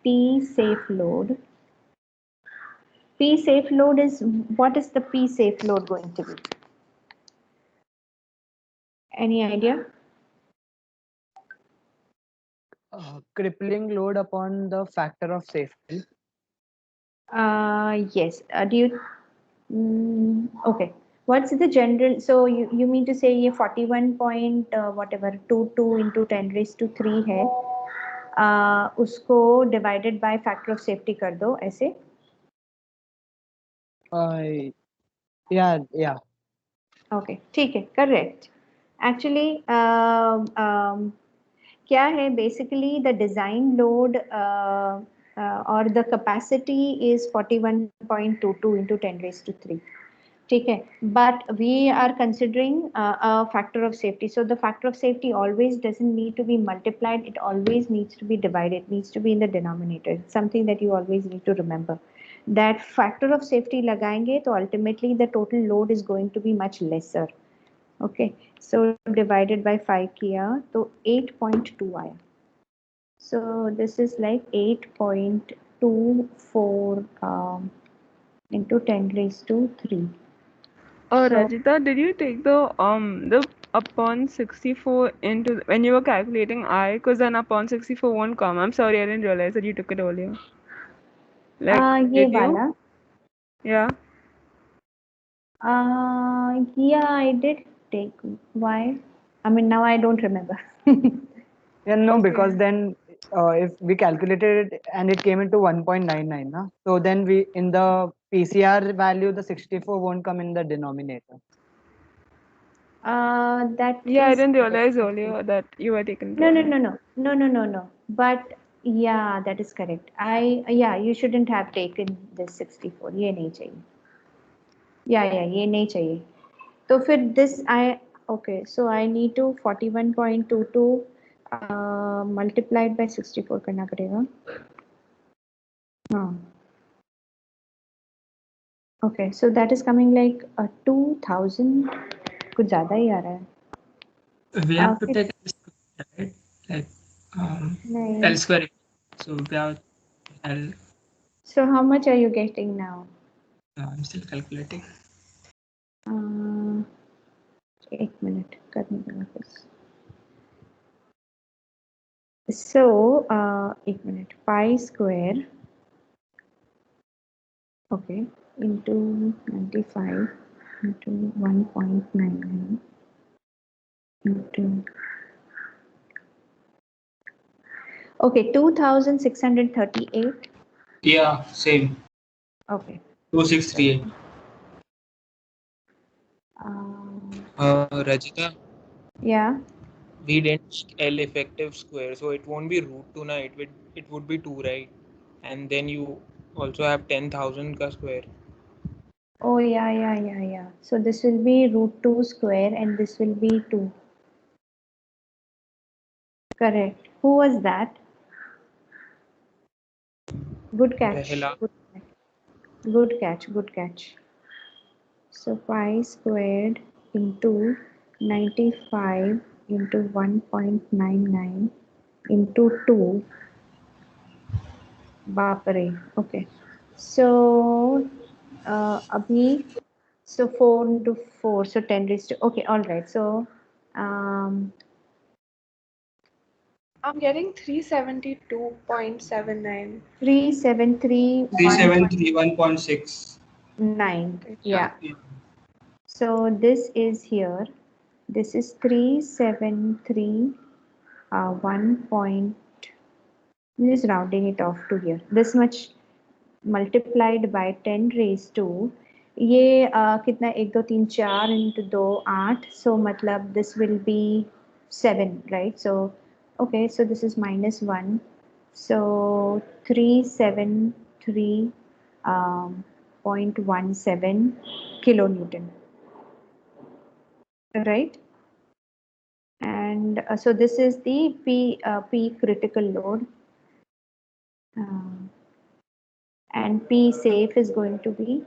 P safe load. P safe load is, what is the P safe load going to be? Any idea? Crippling load upon the factor of safety. Yes. Do you? Okay. What's the general? So you mean to say ये 41 point whatever 22 into 10 raised to 3 है, उसको divided by factor of safety कर दो ऐसे? Yeah. Okay, ठीक है, correct. Actually, क्या है, basically the design load or the capacity is 41.22 into 10 raised to 3. ठीक है, but we are considering a factor of safety. So the factor of safety always doesn't need to be multiplied. It always needs to be divided. It needs to be in the denominator. It's something that you always need to remember. That factor of safety लगाएंगे तो ultimately the total load is going to be much lesser. Okay, so divided by 5 किया तो 8.2 आया. So this is like 8.24 into 10 raised to 3. Oh, So- Rajita, did you take the upon 64 into when you were calculating I? Because then upon 64 won't come. I'm sorry, I didn't realize that you took it earlier. Like, ये did you? वाला? Yeah. Yeah, I did take. Why? I mean, now I don't remember. Yeah, no, Okay. because then if we calculated it and it came into 1.99, na? So then we in the PCR value the 64 won't come in the denominator. That Yeah, I is didn't correct. realize earlier that you were taken. No. But yeah, that is correct. Yeah, you shouldn't have taken this 64. ये नहीं चाहिए. Yeah, ये नहीं चाहिए. तो फिर this okay, so I need to 41.22 multiplied by 64 करना पड़ेगा. हाँ. Okay, so that is coming like 2000. कुछ ज़्यादा ही आ रहा है. We have to फिर- take L square, right? Like नहीं. L square. So we have L. So how much are you getting now? I'm still calculating. एक मिनट करने देना बस. So एक minute, pi square, okay, into 95 into 1.99 into, okay, 2638. Yeah, same. Okay. 2638. Rajita, Yeah. we didn't L effective square, so it won't be root 2 now. It would be 2, right? And then you also have 10,000 ka square. Oh yeah. So this will be root 2 square and this will be 2. Correct. Who was that? Good catch. Rahila. Good catch. So pi squared into 95 into 1.99 into 2. Bapare. Okay. So abhi, so 4 into 4, so 10 raised to, okay, all right. So I'm getting 372.79. 373.9. 373.1.6. Yeah. So this is here. This is 373 1 point. I'm just rounding it off to here. This much multiplied by 10 raised to, ये कितना 1 2 3 4 into 2 8, so मतलब this will be 7, right? So okay, so this is -1, so 373 0.17 kilonewton, right? And so this is the P critical load, and P safe is going to be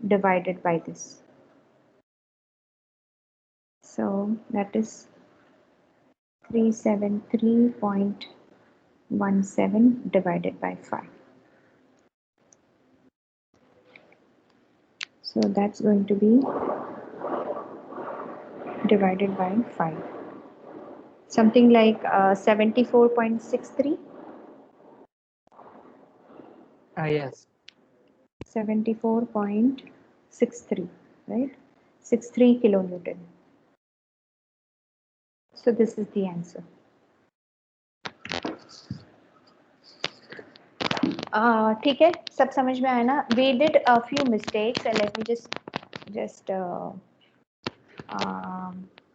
divided by this. So that is 373.17 divided by 5. So that's going to be divided by 5. Something like 74.63. Yes. 74.63, right? 63 kilonewton. So this is the answer. ठीक है, सब समझ में आया ना? We did a few mistakes, and let me just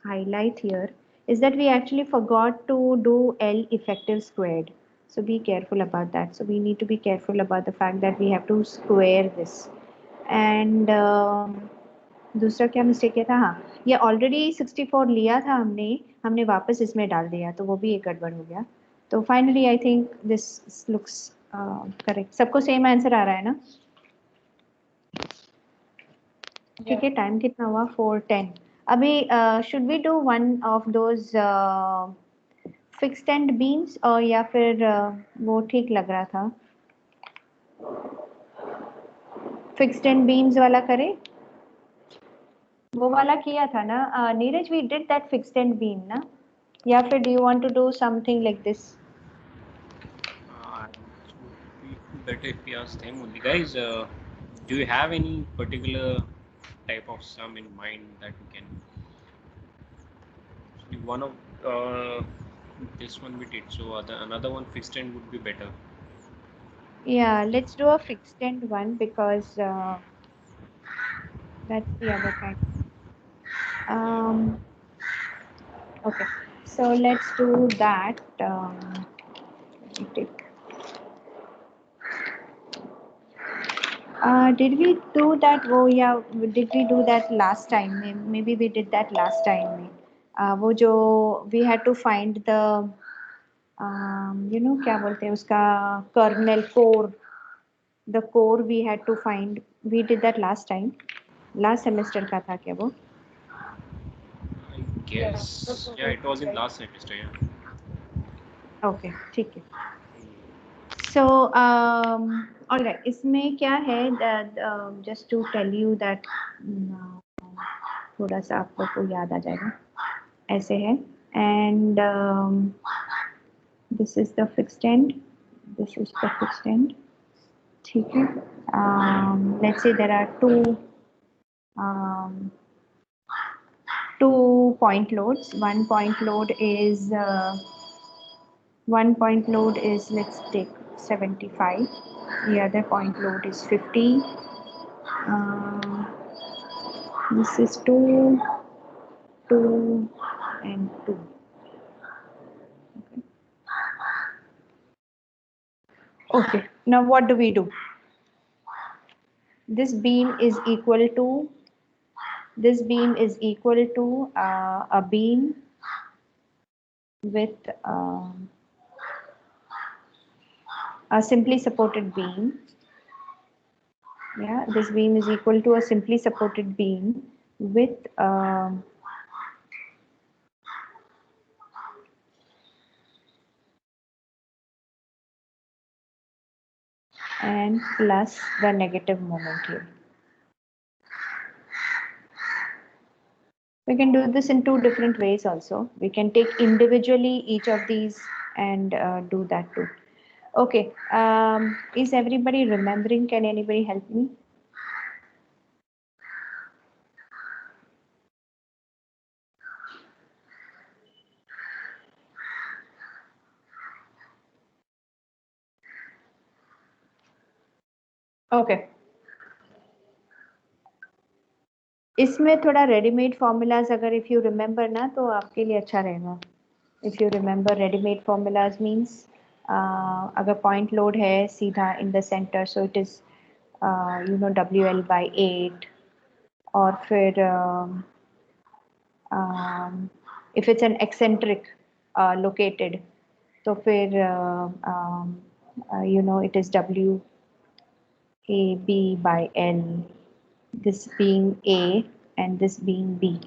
highlight here is that we actually forgot to do L effective squared. So be careful about that. So we need to be careful about the fact that we have to square this. And दूसरा क्या mistake किया था? हाँ, ये already 64 लिया था हमने वापस इसमें डाल दिया, तो वो भी एक गड़बड़ हो गया. तो finally I think this looks correct. सबको सेम आंसर आ रहा है ना? ठीक है, टाइम कितना हुआ? 4:10. अभी should we do one of those fixed end beams, और या फिर वो ठीक लग रहा था? फिक्स्ड एंड बीम्स वाला करें? वो वाला किया था ना Neeraj? We did that fixed end beam ना? या फिर do you want to do something like this? Better if we ask them only. Guys, do you have any particular type of sum in mind that we can? One of this one we did, so another one fixed end would be better. Yeah, let's do a fixed end one because that's the other kind. Okay, so let's do that. Did we do that? Oh yeah, did we do that last time? Maybe we did that last time. वो जो we had to find the you know क्या बोलते हैं उसका kernel core. The core we had to find. We did that last time. Last semester का था क्या वो? I guess yeah, it was in last semester. Yeah. Okay, ठीक है. So all right, इसमें क्या है? Just to tell you that थोड़ा सा आप लोग को याद आ जाएगा. ऐसे है, and this is the fixed end. This is the fixed end. ठीक है. Let's say there are two point loads. One point load is let's take 75. The other point load is 50. This is 2, 2, and 2. Okay, now what do we do? This beam is equal to a beam with a simply supported beam. Yeah, this beam is equal to a simply supported beam with and plus the negative moment here. We can do this in two different ways also. We can take individually each of these and do that too. Okay, is everybody remembering? Can anybody help me? Okay. इसमें थोड़ा readymade formulas अगर if you remember ना तो आपके लिए अच्छा रहेगा. If you remember readymade formulas means अगर पॉइंट लोड है सीधा in the centre, so it is WL by 8, और फिर if it's an eccentric located, तो फिर it is W A B by L, this being A and this being B.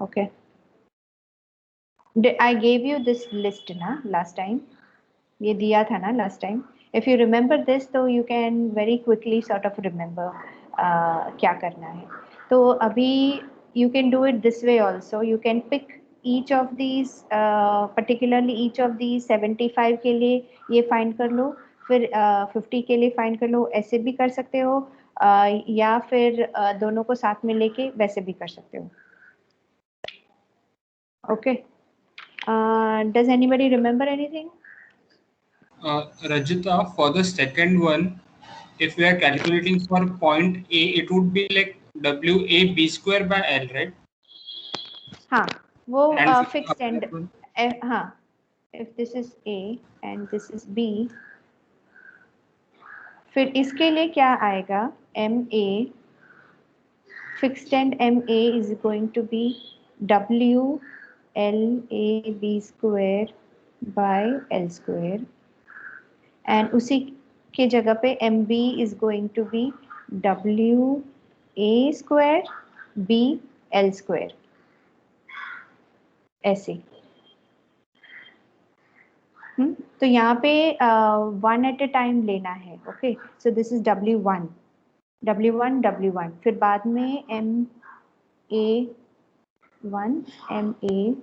Okay. I gave you this list na last time. ये दिया था ना last time. If you remember this, तो you can very quickly sort of remember क्या करना है. तो अभी you can do it this way also. You can pick each of these, particularly each of these 75 के लिए ये find कर लो, फिर 50 के लिए find कर लो, ऐसे भी कर सकते हो, या फिर दोनों को साथ में लेके वैसे भी कर सकते हो. Okay. Does anybody remember anything? Rajita, for the second one, if we are calculating for point A, it would be like WAB square by L, right? हाँ, वो And fixed and हाँ, if this is A and this is B, फिर इसके लिए क्या आएगा? MA, fixed and MA is going to be WLAB square by L square, and उसी के जगह पे MB is going to be WA square B L square, ऐसे. तो यहाँ पे one at a time लेना है. Okay, so this is W1, W1, फिर बाद में MA1, MA2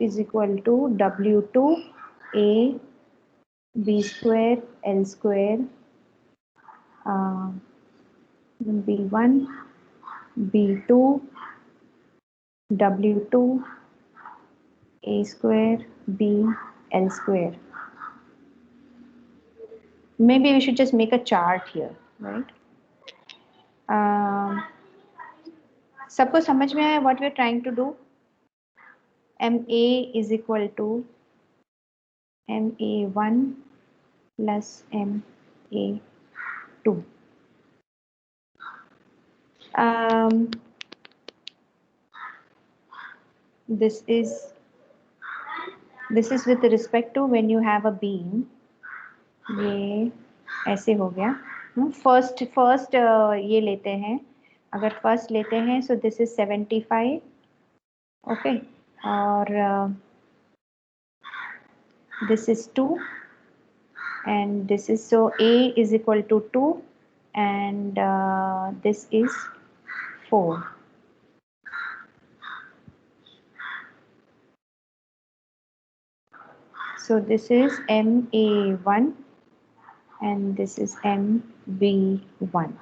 is equal to W2 A B square L square, B1 B2 W2 A square B L square. Maybe we should just make a chart here, right? सबको समझ में आया what we are trying to do? MA is equal to MA1 plus MA2. This is with respect to when you have a beam. ये ऐसे हो गया. First ये लेते हैं. अगर first लेते हैं, so this is 75. Okay, और this is 2 and this is, so A is equal to 2 and this is 4. So this is MA1 and this is MB1.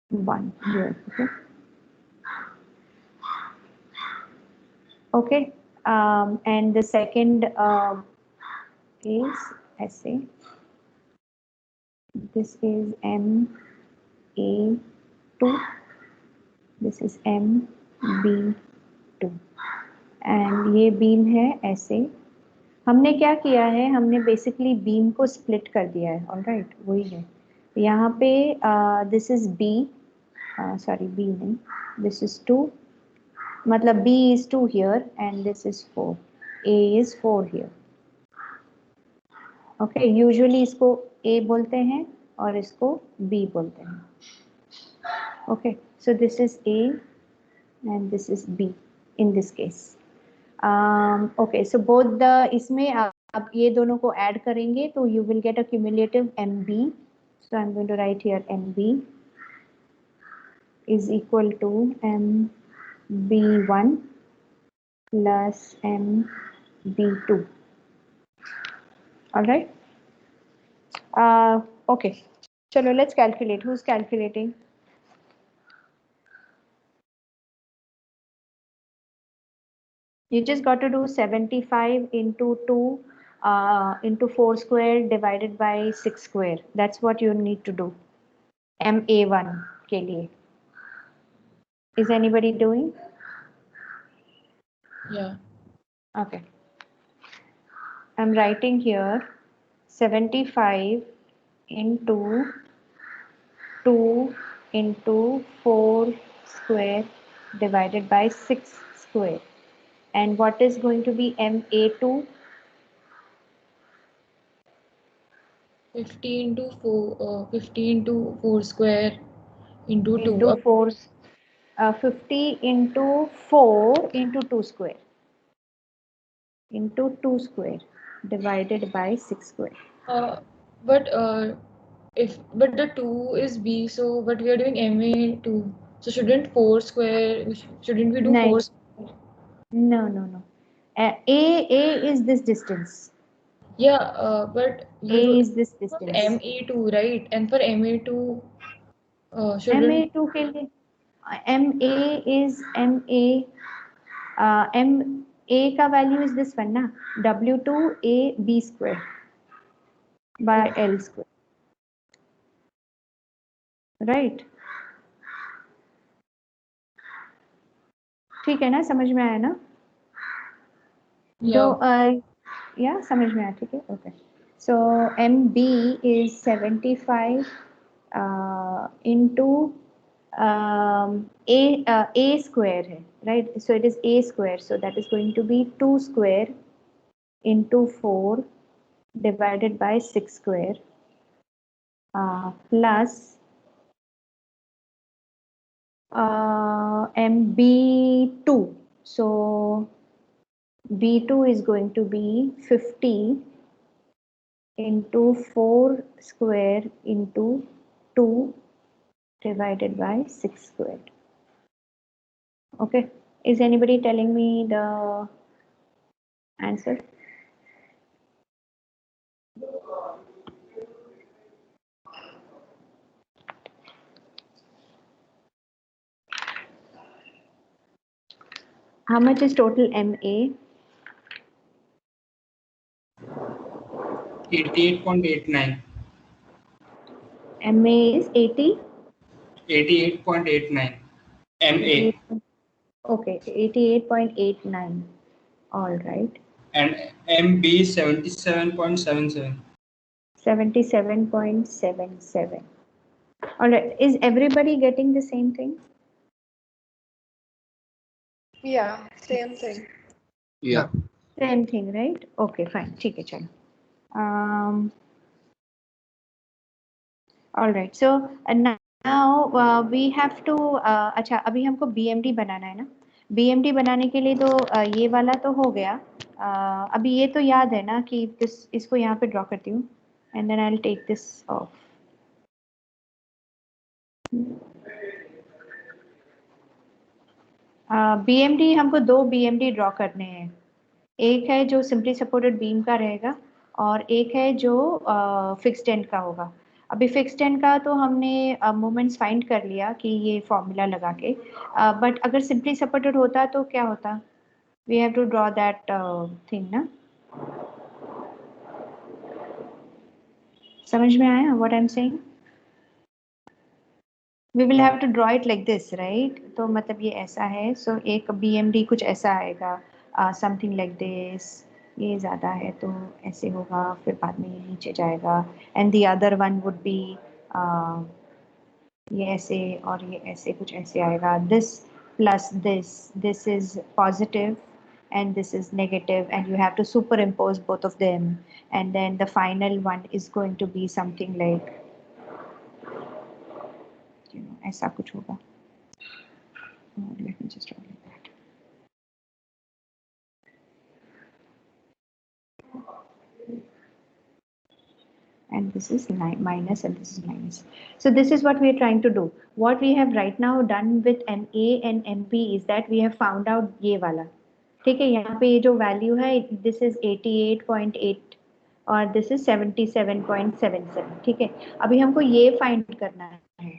1 here. Okay. Okay. And the second is SA. This is MA2. This is MB2. And ये beam है ऐसे. हमने क्या किया है? हमने basically beam को split कर दिया है. ऑल राइट, वही है. यहाँ पे this is B, sorry B नहीं, दिस इज 2, मतलब B is 2 here and this is 4. A is 4 here. Okay, usually इसको A बोलते हैं और इसको B बोलते हैं. Okay, so this is A and this is B in this case. Okay, so both the, इसमें आप ये दोनों को ऐड करेंगे तो you will get a cumulative MB. So I'm going to write here MB is equal to MB1 plus MB2. All right. Okay. Chalo, let's calculate. Who's calculating? You just got to do 75 into 2 into 4 square divided by 6 square. That's what you need to do. MA1 के लिए. Is anybody doing? Yeah. Okay. I'm writing here 75 into 2 into 4 square divided by 6 square. And what is going to be MA2? 50 into 4 square into 2. Into 4, 50 into 4 into 2 square. Into 2 square divided by 6 square. But the 2 is B, so but we are doing MA2. So shouldn't 4 square, shouldn't we do 4 Nice. square? No. A is this distance. Yeah, but A is this for distance. MA2, right? And for MA2, shouldn't MA2 के लिए MA is MA. MA का value is this one ना, W2AB square by L square. Right? ठीक है ना, समझ में आया ना? Yeah, समझ में आया, ठीक है, okay. So MB is 75 into A square है, right? So it is A square, so that is going to be 2 square into 4 divided by 6 square plus MB2. So B2 is going to be 50 into 4 square into 2 divided by 6 square. Okay, is anybody telling me the answer? How much is total MA? 88.89. MA is 80? 88.89. MA. Okay, 88.89. All right. And MB 77.77. 77.77. All right. Is everybody getting the same thing? Yeah, same thing. Yeah. Same thing, right? Okay, fine. ठीक है, चलो. All right. So now we have to. अच्छा, अभी हमको BMD बनाना है ना? BMD बनाने के लिए तो ये वाला तो हो गया. अभी ये तो याद है ना कि इसको यहाँ पे ड्रॉ करती हूँ. And then I'll take this off. BMD हमको 2 BMD ड्रॉ करने हैं. एक है जो सिंपली सपोर्टेड बीम का रहेगा और एक है जो फिक्स्ड एंड का होगा. अभी फिक्स्ड एंड का तो हमने मोमेंट्स फाइंड कर लिया कि ये फॉर्मूला लगा के, बट अगर सिंपली सपोर्टेड होता तो क्या होता? We have to draw that thing ना. समझ में आया what I am saying? We will have to draw it like this, right? तो मतलब ये ऐसा है. सो एक BMD कुछ ऐसा आएगा, समथिंग लाइक दिस. ये ज़्यादा है तो ऐसे होगा, फिर बाद में ये नीचे जाएगा. And the other one would be ये ऐसे और ये ऐसे कुछ ऐसे आएगा. This plus this is positive and this is negative, and you have to superimpose both of them, and then the final one is going to be something like, you know, ऐसा कुछ होगा. Let me just draw like that. And this is minus and this is minus. So this is what we are trying to do. What we have right now done with MA and MP is that we have found out ये वाला. ठीक है, यहाँ पे ये जो value है, this is 88.8 और this is 77.77. ठीक है, अभी हमको ये फाइंड करना है.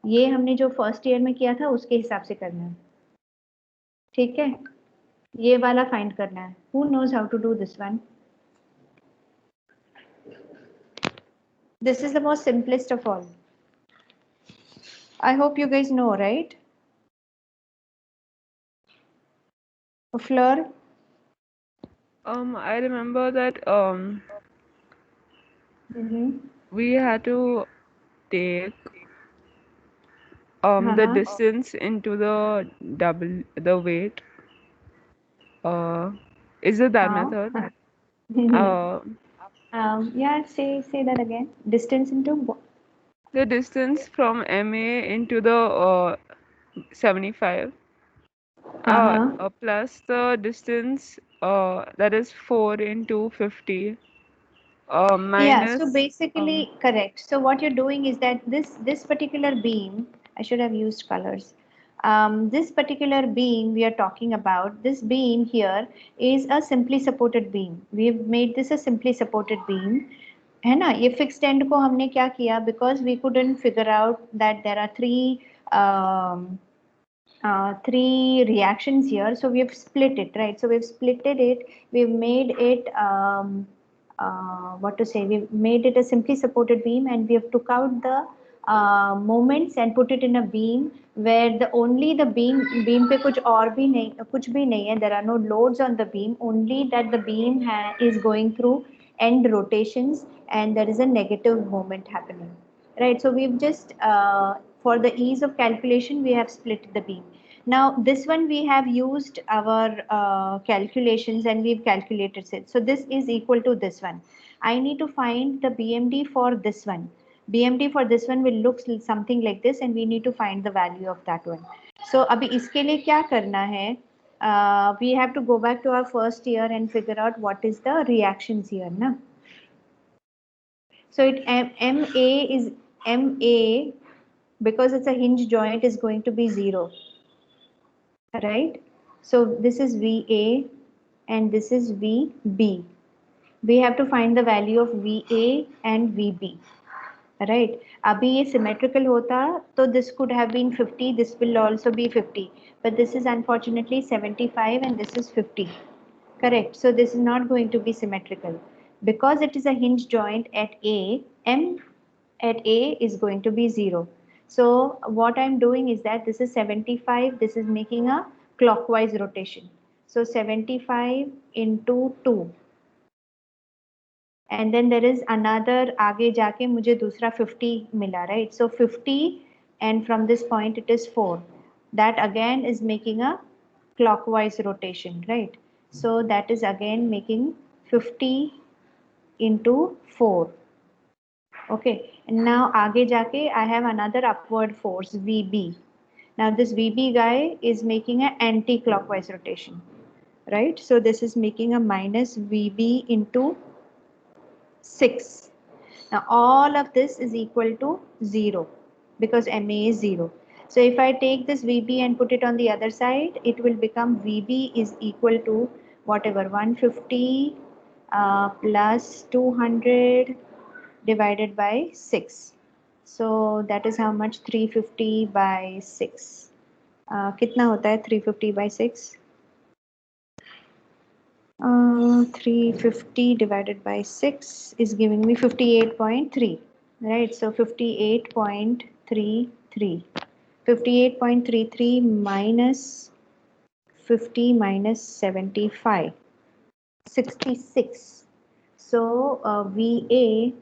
ये हमने जो फर्स्ट ईयर में किया था उसके हिसाब से करना है. ठीक है, ये वाला फाइंड करना है. Who knows how to do this one? This is the most simplest of all. I hope you guys know, right? Fleur? I remember that we had to take the Uh-huh. distance into the double the weight. Is it that How? method? Uh, Yeah, say that again. Distance into the distance from MA into the 75 uh-huh. plus the distance that is 4 into 50 Yeah, so minus basically correct. So what you're doing is that this particular beam, I should have used colors. This particular beam we are talking about, this beam here is a simply supported beam. We've made this a simply supported beam. है ना, ये fixed end को हमने क्या किया, because we couldn't figure out that there are three reactions here, so we have split it, right? So we've splitted it, we've made it what to say, we've made it a simply supported beam, and we have took out the moments and put it in a beam where the only the beam पे कुछ और भी नहीं, कुछ भी नहीं है, there are no loads on the beam, only that the beam is going through end rotations and there is a negative moment happening, right? So we've just for the ease of calculation we have split the beam. Now this one we have used our calculations and we've calculated it, so this is equal to this one. I need to find the BMD for this one. BMD for this one will look something like this and we need to find the value of that one. So अभी इसके लिए क्या करना है, we have to go back to our first year and figure out what is the reactions here na. So it MA is MA, because it's a hinge joint, is going to be 0, right? So this is VA and this is VB. We have to find the value of VA and VB, right? Abhi ye symmetrical hota, so this could have been 50, this will also be 50, but this is unfortunately 75 and this is 50. Correct. So this is not going to be symmetrical. Because it is a hinge joint at A, M at A is going to be 0. So what I'm doing is that this is 75, this is making a clockwise rotation. So 75 into 2. And then there is another, आगे जाके मुझे दूसरा 50 मिला, right? So 50 and from this point it is 4. That again is making a clockwise rotation, right? So that is again making 50 into 4. Okay, and now आगे जाके I have another upward force VB. Now this VB guy is making an anti-clockwise rotation, right? So this is making a minus VB into 6. Now all of this is equal to 0 because MA is 0. So if I take this VB and put it on the other side, it will become VB is equal to whatever 150 plus 200 divided by 6. So that is how much 350 by 6. कितना होता है 350 by 6? 350 divided by 6 is giving me 58.3, right? So 58.33. 58.33 minus 50 minus 75. 66. So VA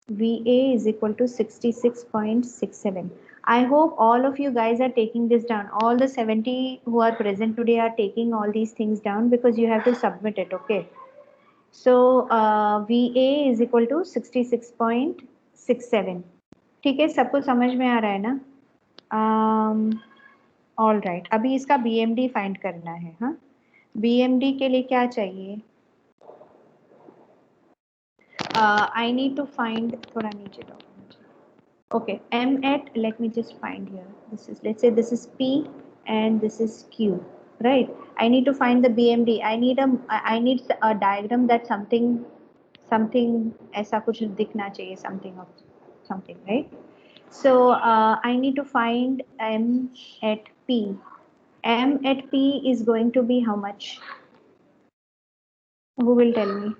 is equal to 66.67. I hope all of you guys are taking this down. All the 70 who are present today are taking all these things down because you have to submit it, okay? So VA is equal to 66.67. ठीक है, सबको समझ में आ रहा है ना? All right. अभी इसका BMD फाइंड करना है, हाँ? BMD के लिए क्या चाहिए? I need to find थोड़ा नीचे document. Okay, M at, let me just find here. This is, let's say this is P and this is Q, right? I need to find the BMD. I need a diagram that something ऐसा कुछ दिखना चाहिए, something, right? So I need to find M at P. M at P is going to be how much? Who will tell me?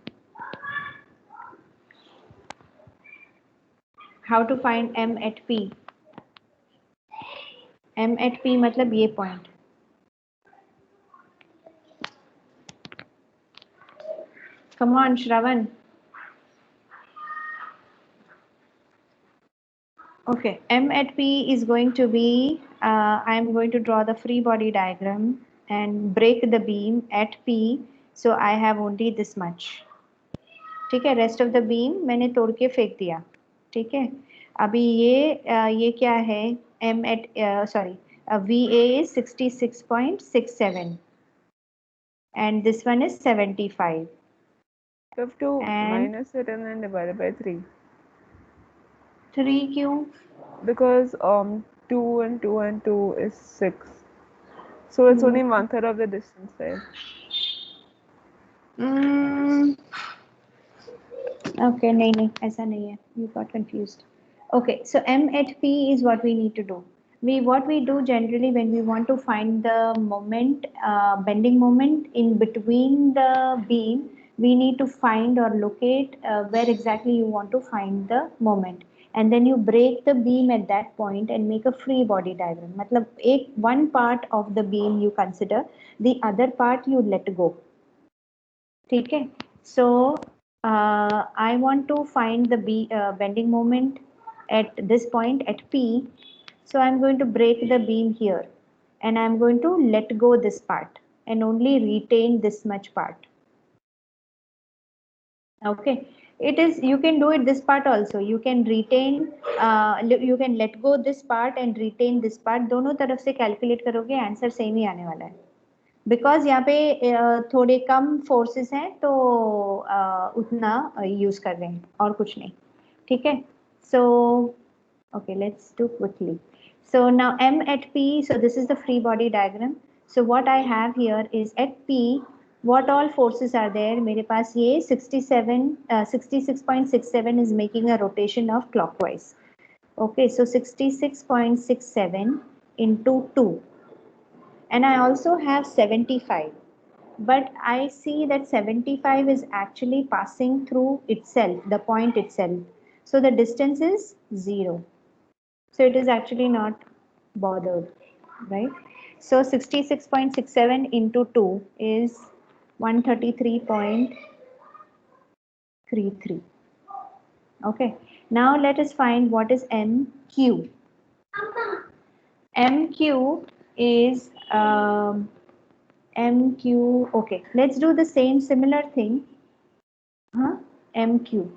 How to find M at P? M at P मतलब ये point. Come on, Shravan. Okay, M at P is going to be, I'm going to draw the free body diagram and break the beam at P. So I have only this much. ठीक है, rest of the beam मैंने तोड़ के फेंक दिया. ठीक है, अभी ये क्या है, M at VA is 66.67 and this one is 75. You have to And minus it and then divide it by 3. 3 क्यों? Because 2 and 2 and 2 is 6. So it's only 1/3 of the distance there. Okay, नहीं ऐसा नहीं है. You got confused. Okay, so M at P is what we need to do. What we do generally when we want to find the moment, bending moment in between the beam, we need to find or locate where exactly you want to find the moment. And then you break the beam at that point and make a free body diagram. मतलब one part of the beam you consider, the other part you let go. ठीक है? So I want to find the bending moment at this point at P. So I'm going to break the beam here and I'm going to let go this part and only retain this much part. Okay, you can do it this part also. You can retain, you can let go this part and retain this part. दोनों तरफ से calculate करोगे answer same ही आने वाला है. Because यहाँ पे थोड़े कम फोर्सेस हैं तो उतना यूज कर रहे हैं और कुछ नहीं. ठीक है, सो okay, let's do quickly. So now M at P, so this is the free body diagram. So what I have here is at P, what all forces are there? मेरे पास ये 66.67 is making a rotation of clockwise. Okay, so 66.67 into 2. And I also have 75, but I see that 75 is actually passing through itself, the point itself. So the distance is 0. So it is actually not bothered, right? So 66.67 into 2 is 133.33. Okay, now let us find what is MQ. MQ is MQ. Okay, let's do the similar thing. MQ.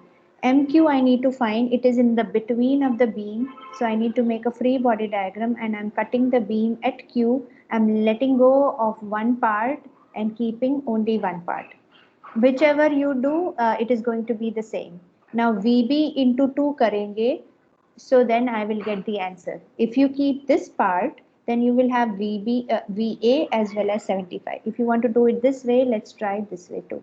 MQ I need to find. It is in the between of the beam. So I need to make a free body diagram and I'm cutting the beam at Q. I'm letting go of one part and keeping only one part. Whichever you do, it is going to be the same. Now VB into 2 karenge. So then I will get the answer. If you keep this part, then you will have VA as well as 75. If you want to do it this way, let's try it this way too.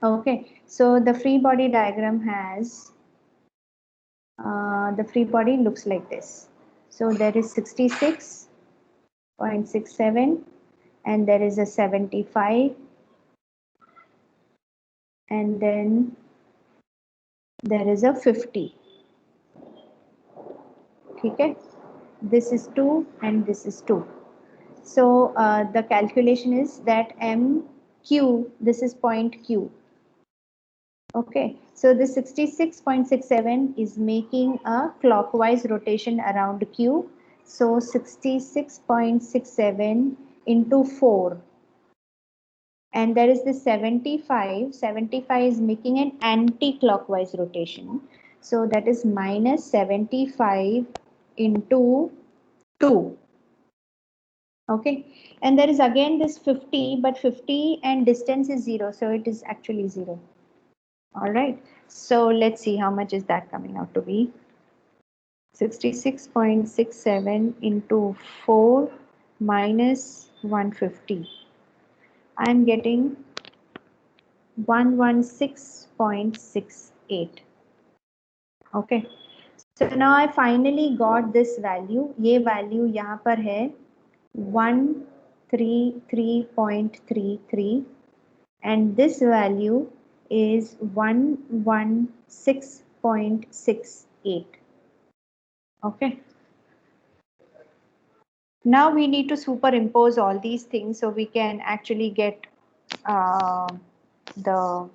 Okay, so the free body diagram has, the free body looks like this. So there is 66.67 and there is a 75 and then there is a 50. Okay, this is 2 and this is 2. So the calculation is that MQ, this is point Q. Okay, so the 66.67 is making a clockwise rotation around Q. So 66.67 into 4. And there is the 75. 75 is making an anti-clockwise rotation. So that is minus 75 into 2. Okay, and there is again this 50, but 50 and distance is 0. So it is actually 0. All right, so let's see how much is that coming out to be. 66.67 into 4 minus 150. I'm getting 116.68. Okay, so now I finally got this value. ये value यहाँ पर है 133.33 and this value is 116.68. Okay. Now we need to superimpose all these things so we can actually get the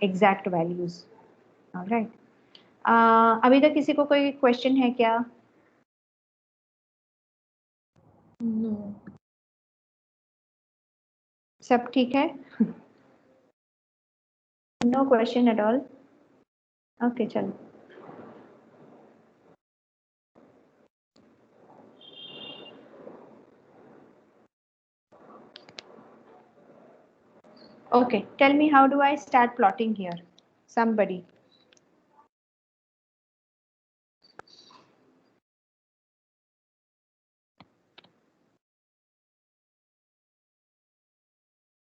exact values. All right. अभी तक किसी को कोई question है क्या? No. सब ठीक है? No question at all? Okay चलो. Okay, tell me, how do I start plotting here? Somebody.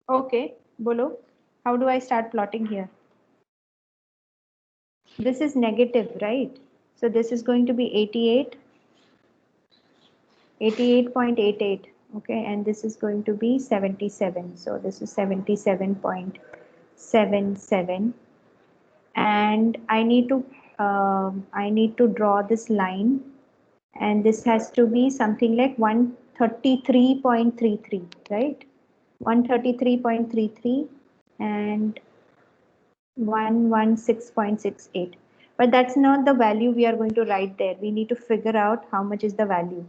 Okay, bolo. How do I start plotting here? This is negative, right? So this is going to be 88.88. Okay, and this is going to be 77. So this is 77.77. And I need to draw this line, and this has to be something like 133.33, right? 133.33 and 116.68. But that's not the value we are going to write there. We need to figure out how much is the value.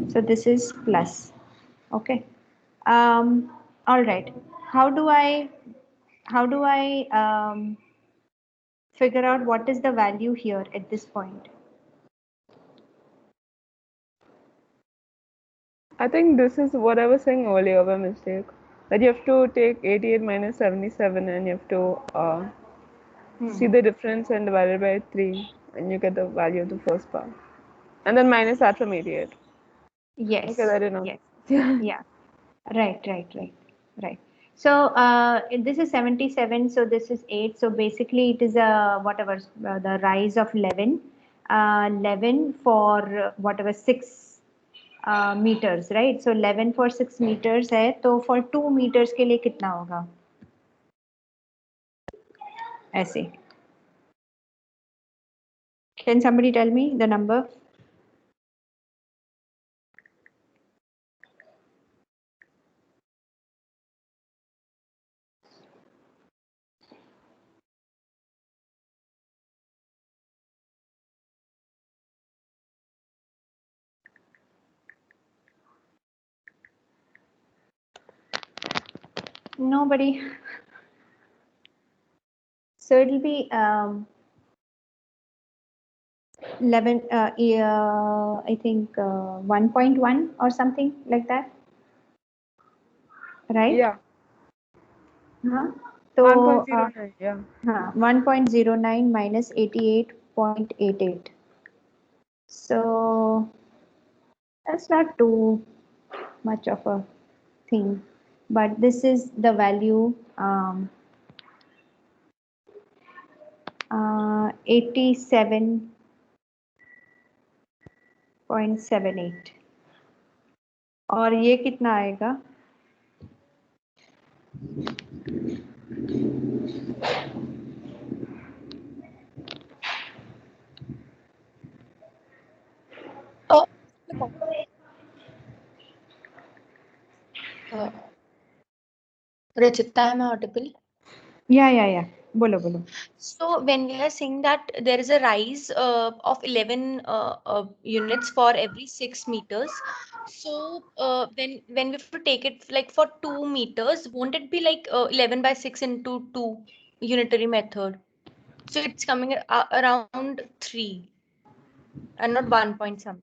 So this is plus. Okay. All right. How do I figure out what is the value here at this point? I think this is what I was saying earlier by mistake. That you have to take 88 minus 77 and you have to see the difference and divide it by 3 and you get the value of the first part. And then minus that from 88. Yes. Okay, I didn't know. Yes. Yeah. Right. So this is 77. So this is 8. So basically it is whatever the rise of 11. 11 for whatever 6 meters, right? So 11 for 6 meters है, तो for 2 meters के लिए कितना होगा? ऐसे. Can somebody tell me the number? Nobody. So it will be 11, I think 1.1 or something like that, right? Yeah. So 1.09, yeah. 1.09 minus 88.88. So that's not too much of a thing, but this is the value 87.78. और ये कितना आएगा? Rachita, am I audible? Yeah. Bolo. So when we are saying that there is a rise of 11 units for every 6 meters, so when we have to take it like for 2 meters, won't it be like 11 by 6 into 2 unitary method? So it's coming around 3 and not 1 point something.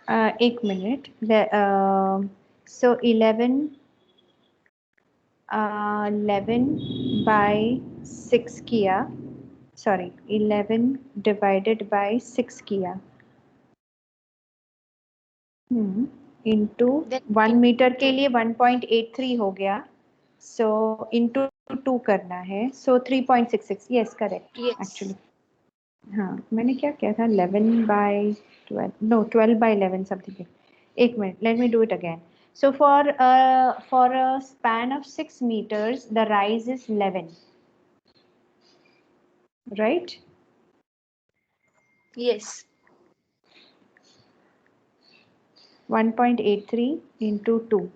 1 minute. So 11 by 6 किया. Sorry, 11 divided by 6 किया. Into 1 metre के लिए 1.83 हो गया. So into 2 करना है. So 3.66. Yes, correct. Yes. Actually. हाँ, मैंने क्या किया था? 11 by 12. No, 12 by 11 something. 1 minute. Let me do it again. So for a span of 6 meters, the rise is 11. Right? Yes. 1.83 into 2.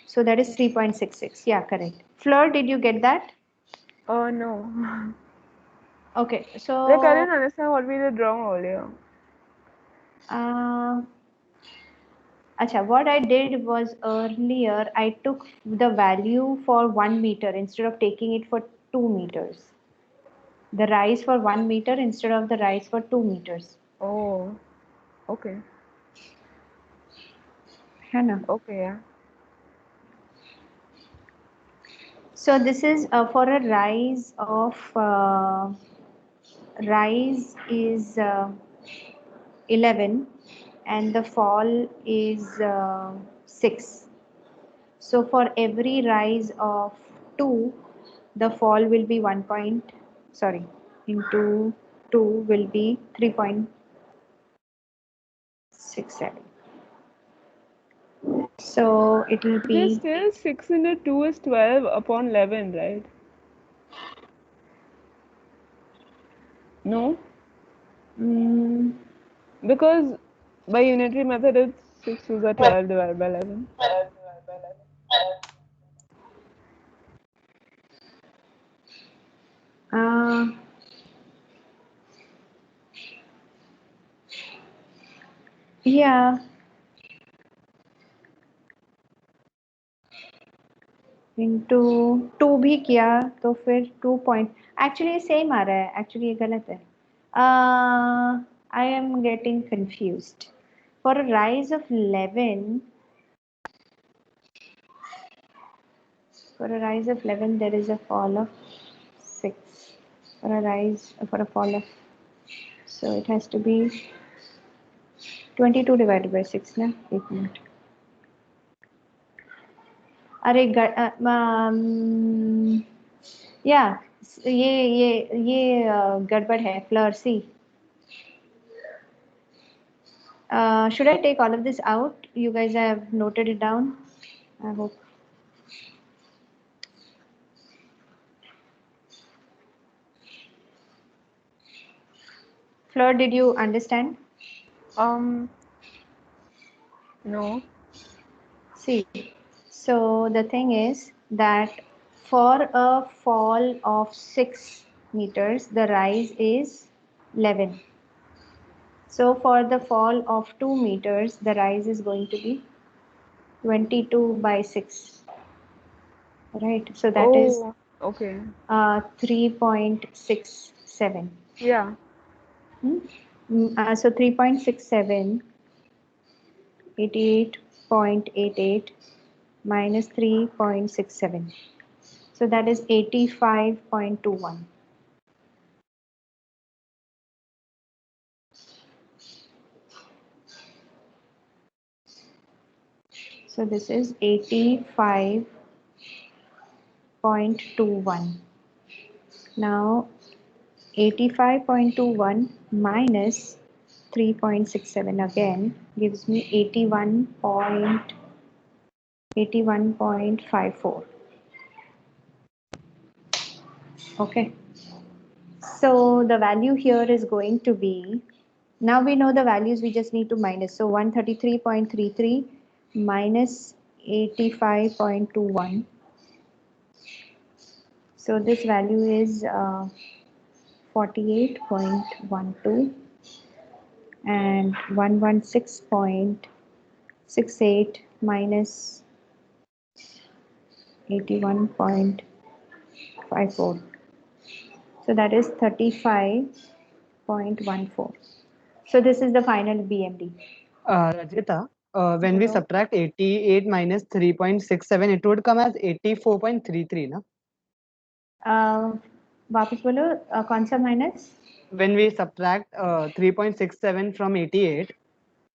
So that is 3.66. Yeah, correct. Fleur, did you get that? Oh no. Okay, so Like I didn't understand what we did wrong earlier. Acha, what I did was earlier I took the value for 1 meter instead of taking it for 2 meters. The rise for 1 meter instead of the rise for 2 meters. Oh, okay. Hannah. Okay, yeah. So this is for a rise of rise is 11 and the fall is 6. So for every rise of 2, the fall will be 1 point, sorry, into 2 will be 3.67. So it will Okay, be still 6 into 2 is 12 upon 11, right? No? Because by unitary method it's 6 to the 12 divided by 11. Yeah. Into 2 भी किया तो फिर 2 point actually same आ रहा है, actually ये गलत है. I am getting confused. For a rise of 11, there is a fall of 6. For a fall of, so it has to be 22 divided by 6 ना. एक मिनट. अरे या ये गड़बड़ है. Fleur, see. Should I take all of this out? You guys have noted it down? I hope. Fleur, did you understand? No. See, so the thing is that for a fall of 6 meters, the rise is 11. So for the fall of 2 meters, the rise is going to be 22 by 6. Right, so that is okay. 3.67. Yeah. So 3.67, 88.88 minus 3.67. So that is 85.21. So this is 85.21. Now 85.21 minus 3.67 again gives me 81.54. Okay. So the value here is going to be, now we know the values, we just need to minus. So 133.33 minus 85.21. So this value is 48.12 and 116.68 minus 81.54. So that is 35.14. So this is the final BMD. Rajita, when we subtract 88 minus 3.67, it would come as 84.33, na? वापस बोलो, कौन सा minus? When we subtract 3.67 from 88,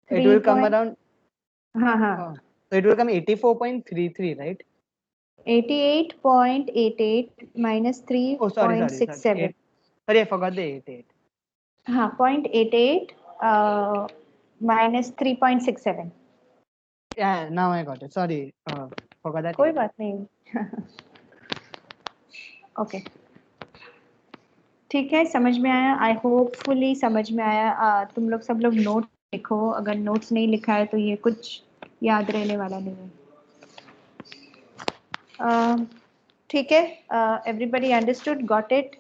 it will come around. So it will come 84.33, right? 88.88 minus 3.67. Sorry, I forgot the 88. 0.88 minus 3.67. Yeah, now I got it. Sorry, forgot that. कोई बात नहीं. Okay. ठीक है, समझ में आया. आई होपफुली समझ में आया. तुम लोग सब लोग नोट लिखो. अगर नोट्स नहीं लिखा है तो ये कुछ याद रहने वाला नहीं है. ठीक है, everybody understood, got it?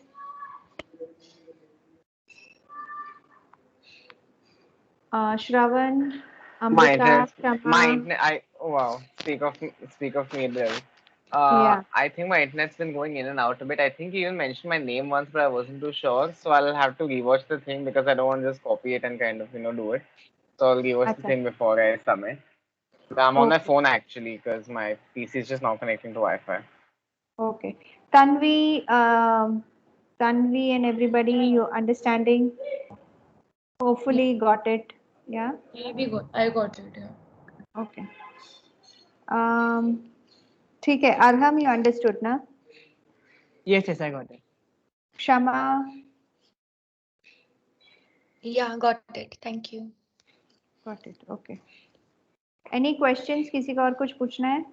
Shravan, My Amrita, internet, my Shama. internet. Oh wow. Speak of me, Dev. Yeah. I think my internet's been going in and out a bit. I think you even mentioned my name once, but I wasn't too sure. So I'll have to rewatch the thing because I don't want to just copy it and kind of do it. So I'll rewatch the Acha. thing before I submit. I'm on my Okay. phone actually because my PC is just not connecting to Wi-Fi. Okay. Tanvi, Tanvi and everybody, you understanding? Hopefully got it. Yeah. Yeah, I got it. Yeah. Okay. ठीक है. Arham, you understood, na? Yes, I got it. Shama, Yeah, got it. Thank you. got it. Okay. Any questions? किसी का और कुछ पूछना है?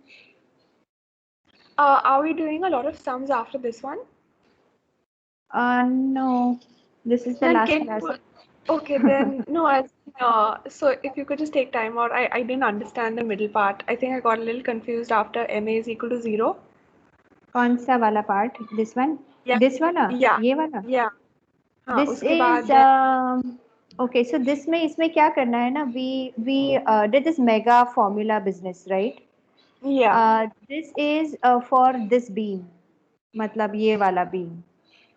Are we doing a lot of sums after this one? No. This is the Then last can class. you- Okay, then no. So if you could just take time out. I didn't understand the middle part. I think I got a little confused after MA is equal to 0. कौन सा वाला part? This one? Yeah. This वाला? Yeah. ये वाला? Yeah. हाँ, This उसके बाद is then okay. So this में इसमें क्या करना है ना? We did this mega formula business, right? yeah. This is for this beam. मतलब ये वाला beam.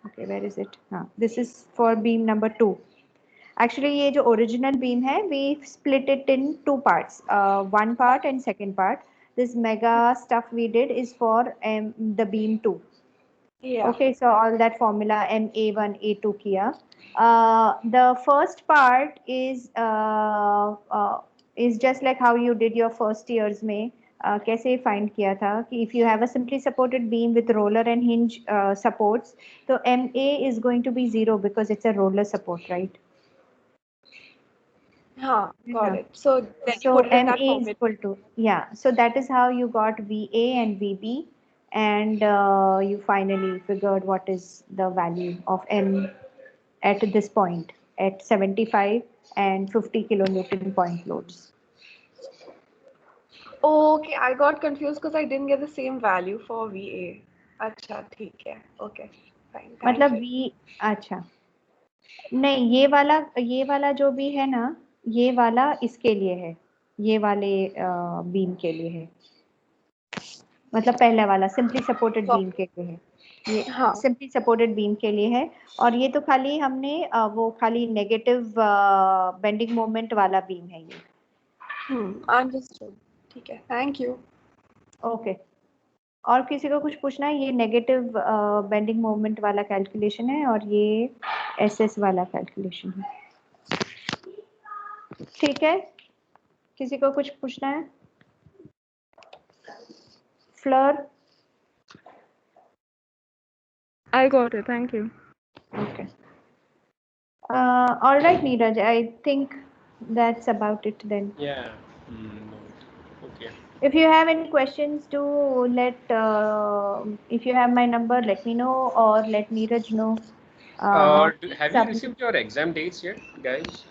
Okay, where is it? हाँ, this is for beam number 2. Actually, ये जो original beam है, we split it in 2 parts. One part and second part. This mega stuff we did is for the beam 2. Yeah. Okay, so all that formula MA1, A2 किया. The first part is just like how you did your first years में. कैसे find किया था कि if you have a simply supported beam with roller and hinge supports, so MA is going to be 0 because it's a roller support, right? हाँ, got Yeah. it. So then you So put it in MA that is formula. equal to, yeah. So that is how you got VA and VB, and you finally figured what is the value of M at this point at 75 and 50 kilonewton point loads. Okay, I got confused because I didn't get the same value for VA. अच्छा, ठीक है. Okay, fine. Thank मतलब you. V, अच्छा नहीं, ये वाला जो भी है ना, ये वाला इसके लिए है, ये वाले बीम के लिए है, मतलब पहला वाला सिंपली सपोर्टेड बीम के लिए है, ये हाँ. सिंपली सपोर्टेड बीम के लिए है, और ये तो खाली हमने वो खाली नेगेटिव बेंडिंग मोमेंट वाला बीम है ये. Understood. ठीक है. Thank you. ओके. और किसी को कुछ पूछना है? ये नेगेटिव बेंडिंग मोमेंट वाला कैलकुलेशन है और ये एसएस वाला कैलकुलेशन है. ठीक है, किसी को कुछ पूछना है? Floor. I got it. Thank you. Okay. All right, Neeraj. I think that's about it then. Yeah. Okay. If you have any questions, do let. If you have my number, let me know or let Neeraj know. Have you received your exam dates yet, guys?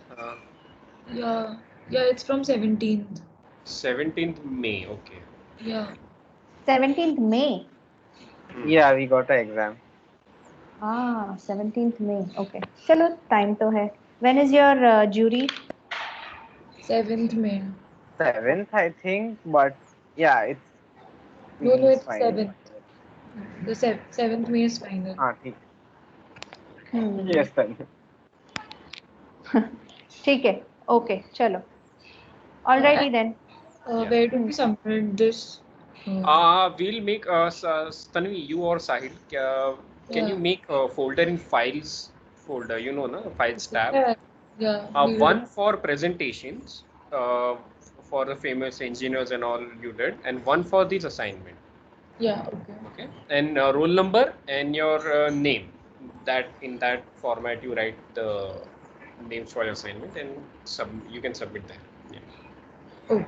Yeah, it's from 17th. 17th May. Okay. Yeah. 17th May. Yeah, we got the exam. 17th May. Okay. चलो, time तो है. When is your jury? 7th May. 7th, I think, but yeah, it's. No, it's fine. 7th. The 7th May is final. ठीक. Yes, then. ठीक है. Okay, चलो. Alrighty then. Where do we submit this? We'll make Tanvi, you or Sahil, can you make a folder in files folder, na, files tab? Yeah. One for presentations, for the famous engineers and all you did, and one for this assignment. Yeah, Okay. And roll number and your name. That in that format you write the names for your assignment and you can submit that. Yeah.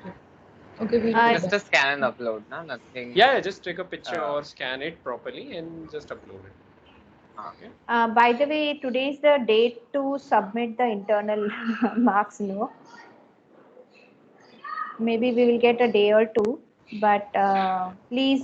Okay, just a scan and upload, no? Nothing. Yeah, just take a picture or scan it properly and just upload it. Okay. By the way, today is the date to submit the internal marks, no? Maybe we will get a day or two, but please,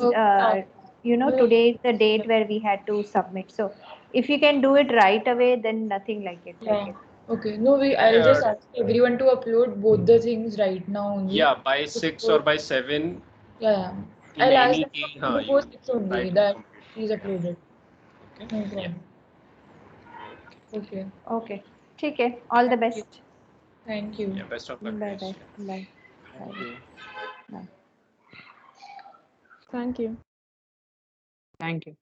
No. Today is the date where we had to submit. So if you can do it right away, then nothing like it. Yeah. Okay. No, I'll just ask everyone to upload both the things right now only. Yeah, by 6 or by 7. Yeah. In I'll ask any them case, before 6 try only to that complete. he's uploaded. Okay. No problem. Okay. Okay. ठीक है. All the best. Thank you. Yeah, best of luck. Bye guys. bye. Bye. Thank you. Bye. Thank you. Thank you.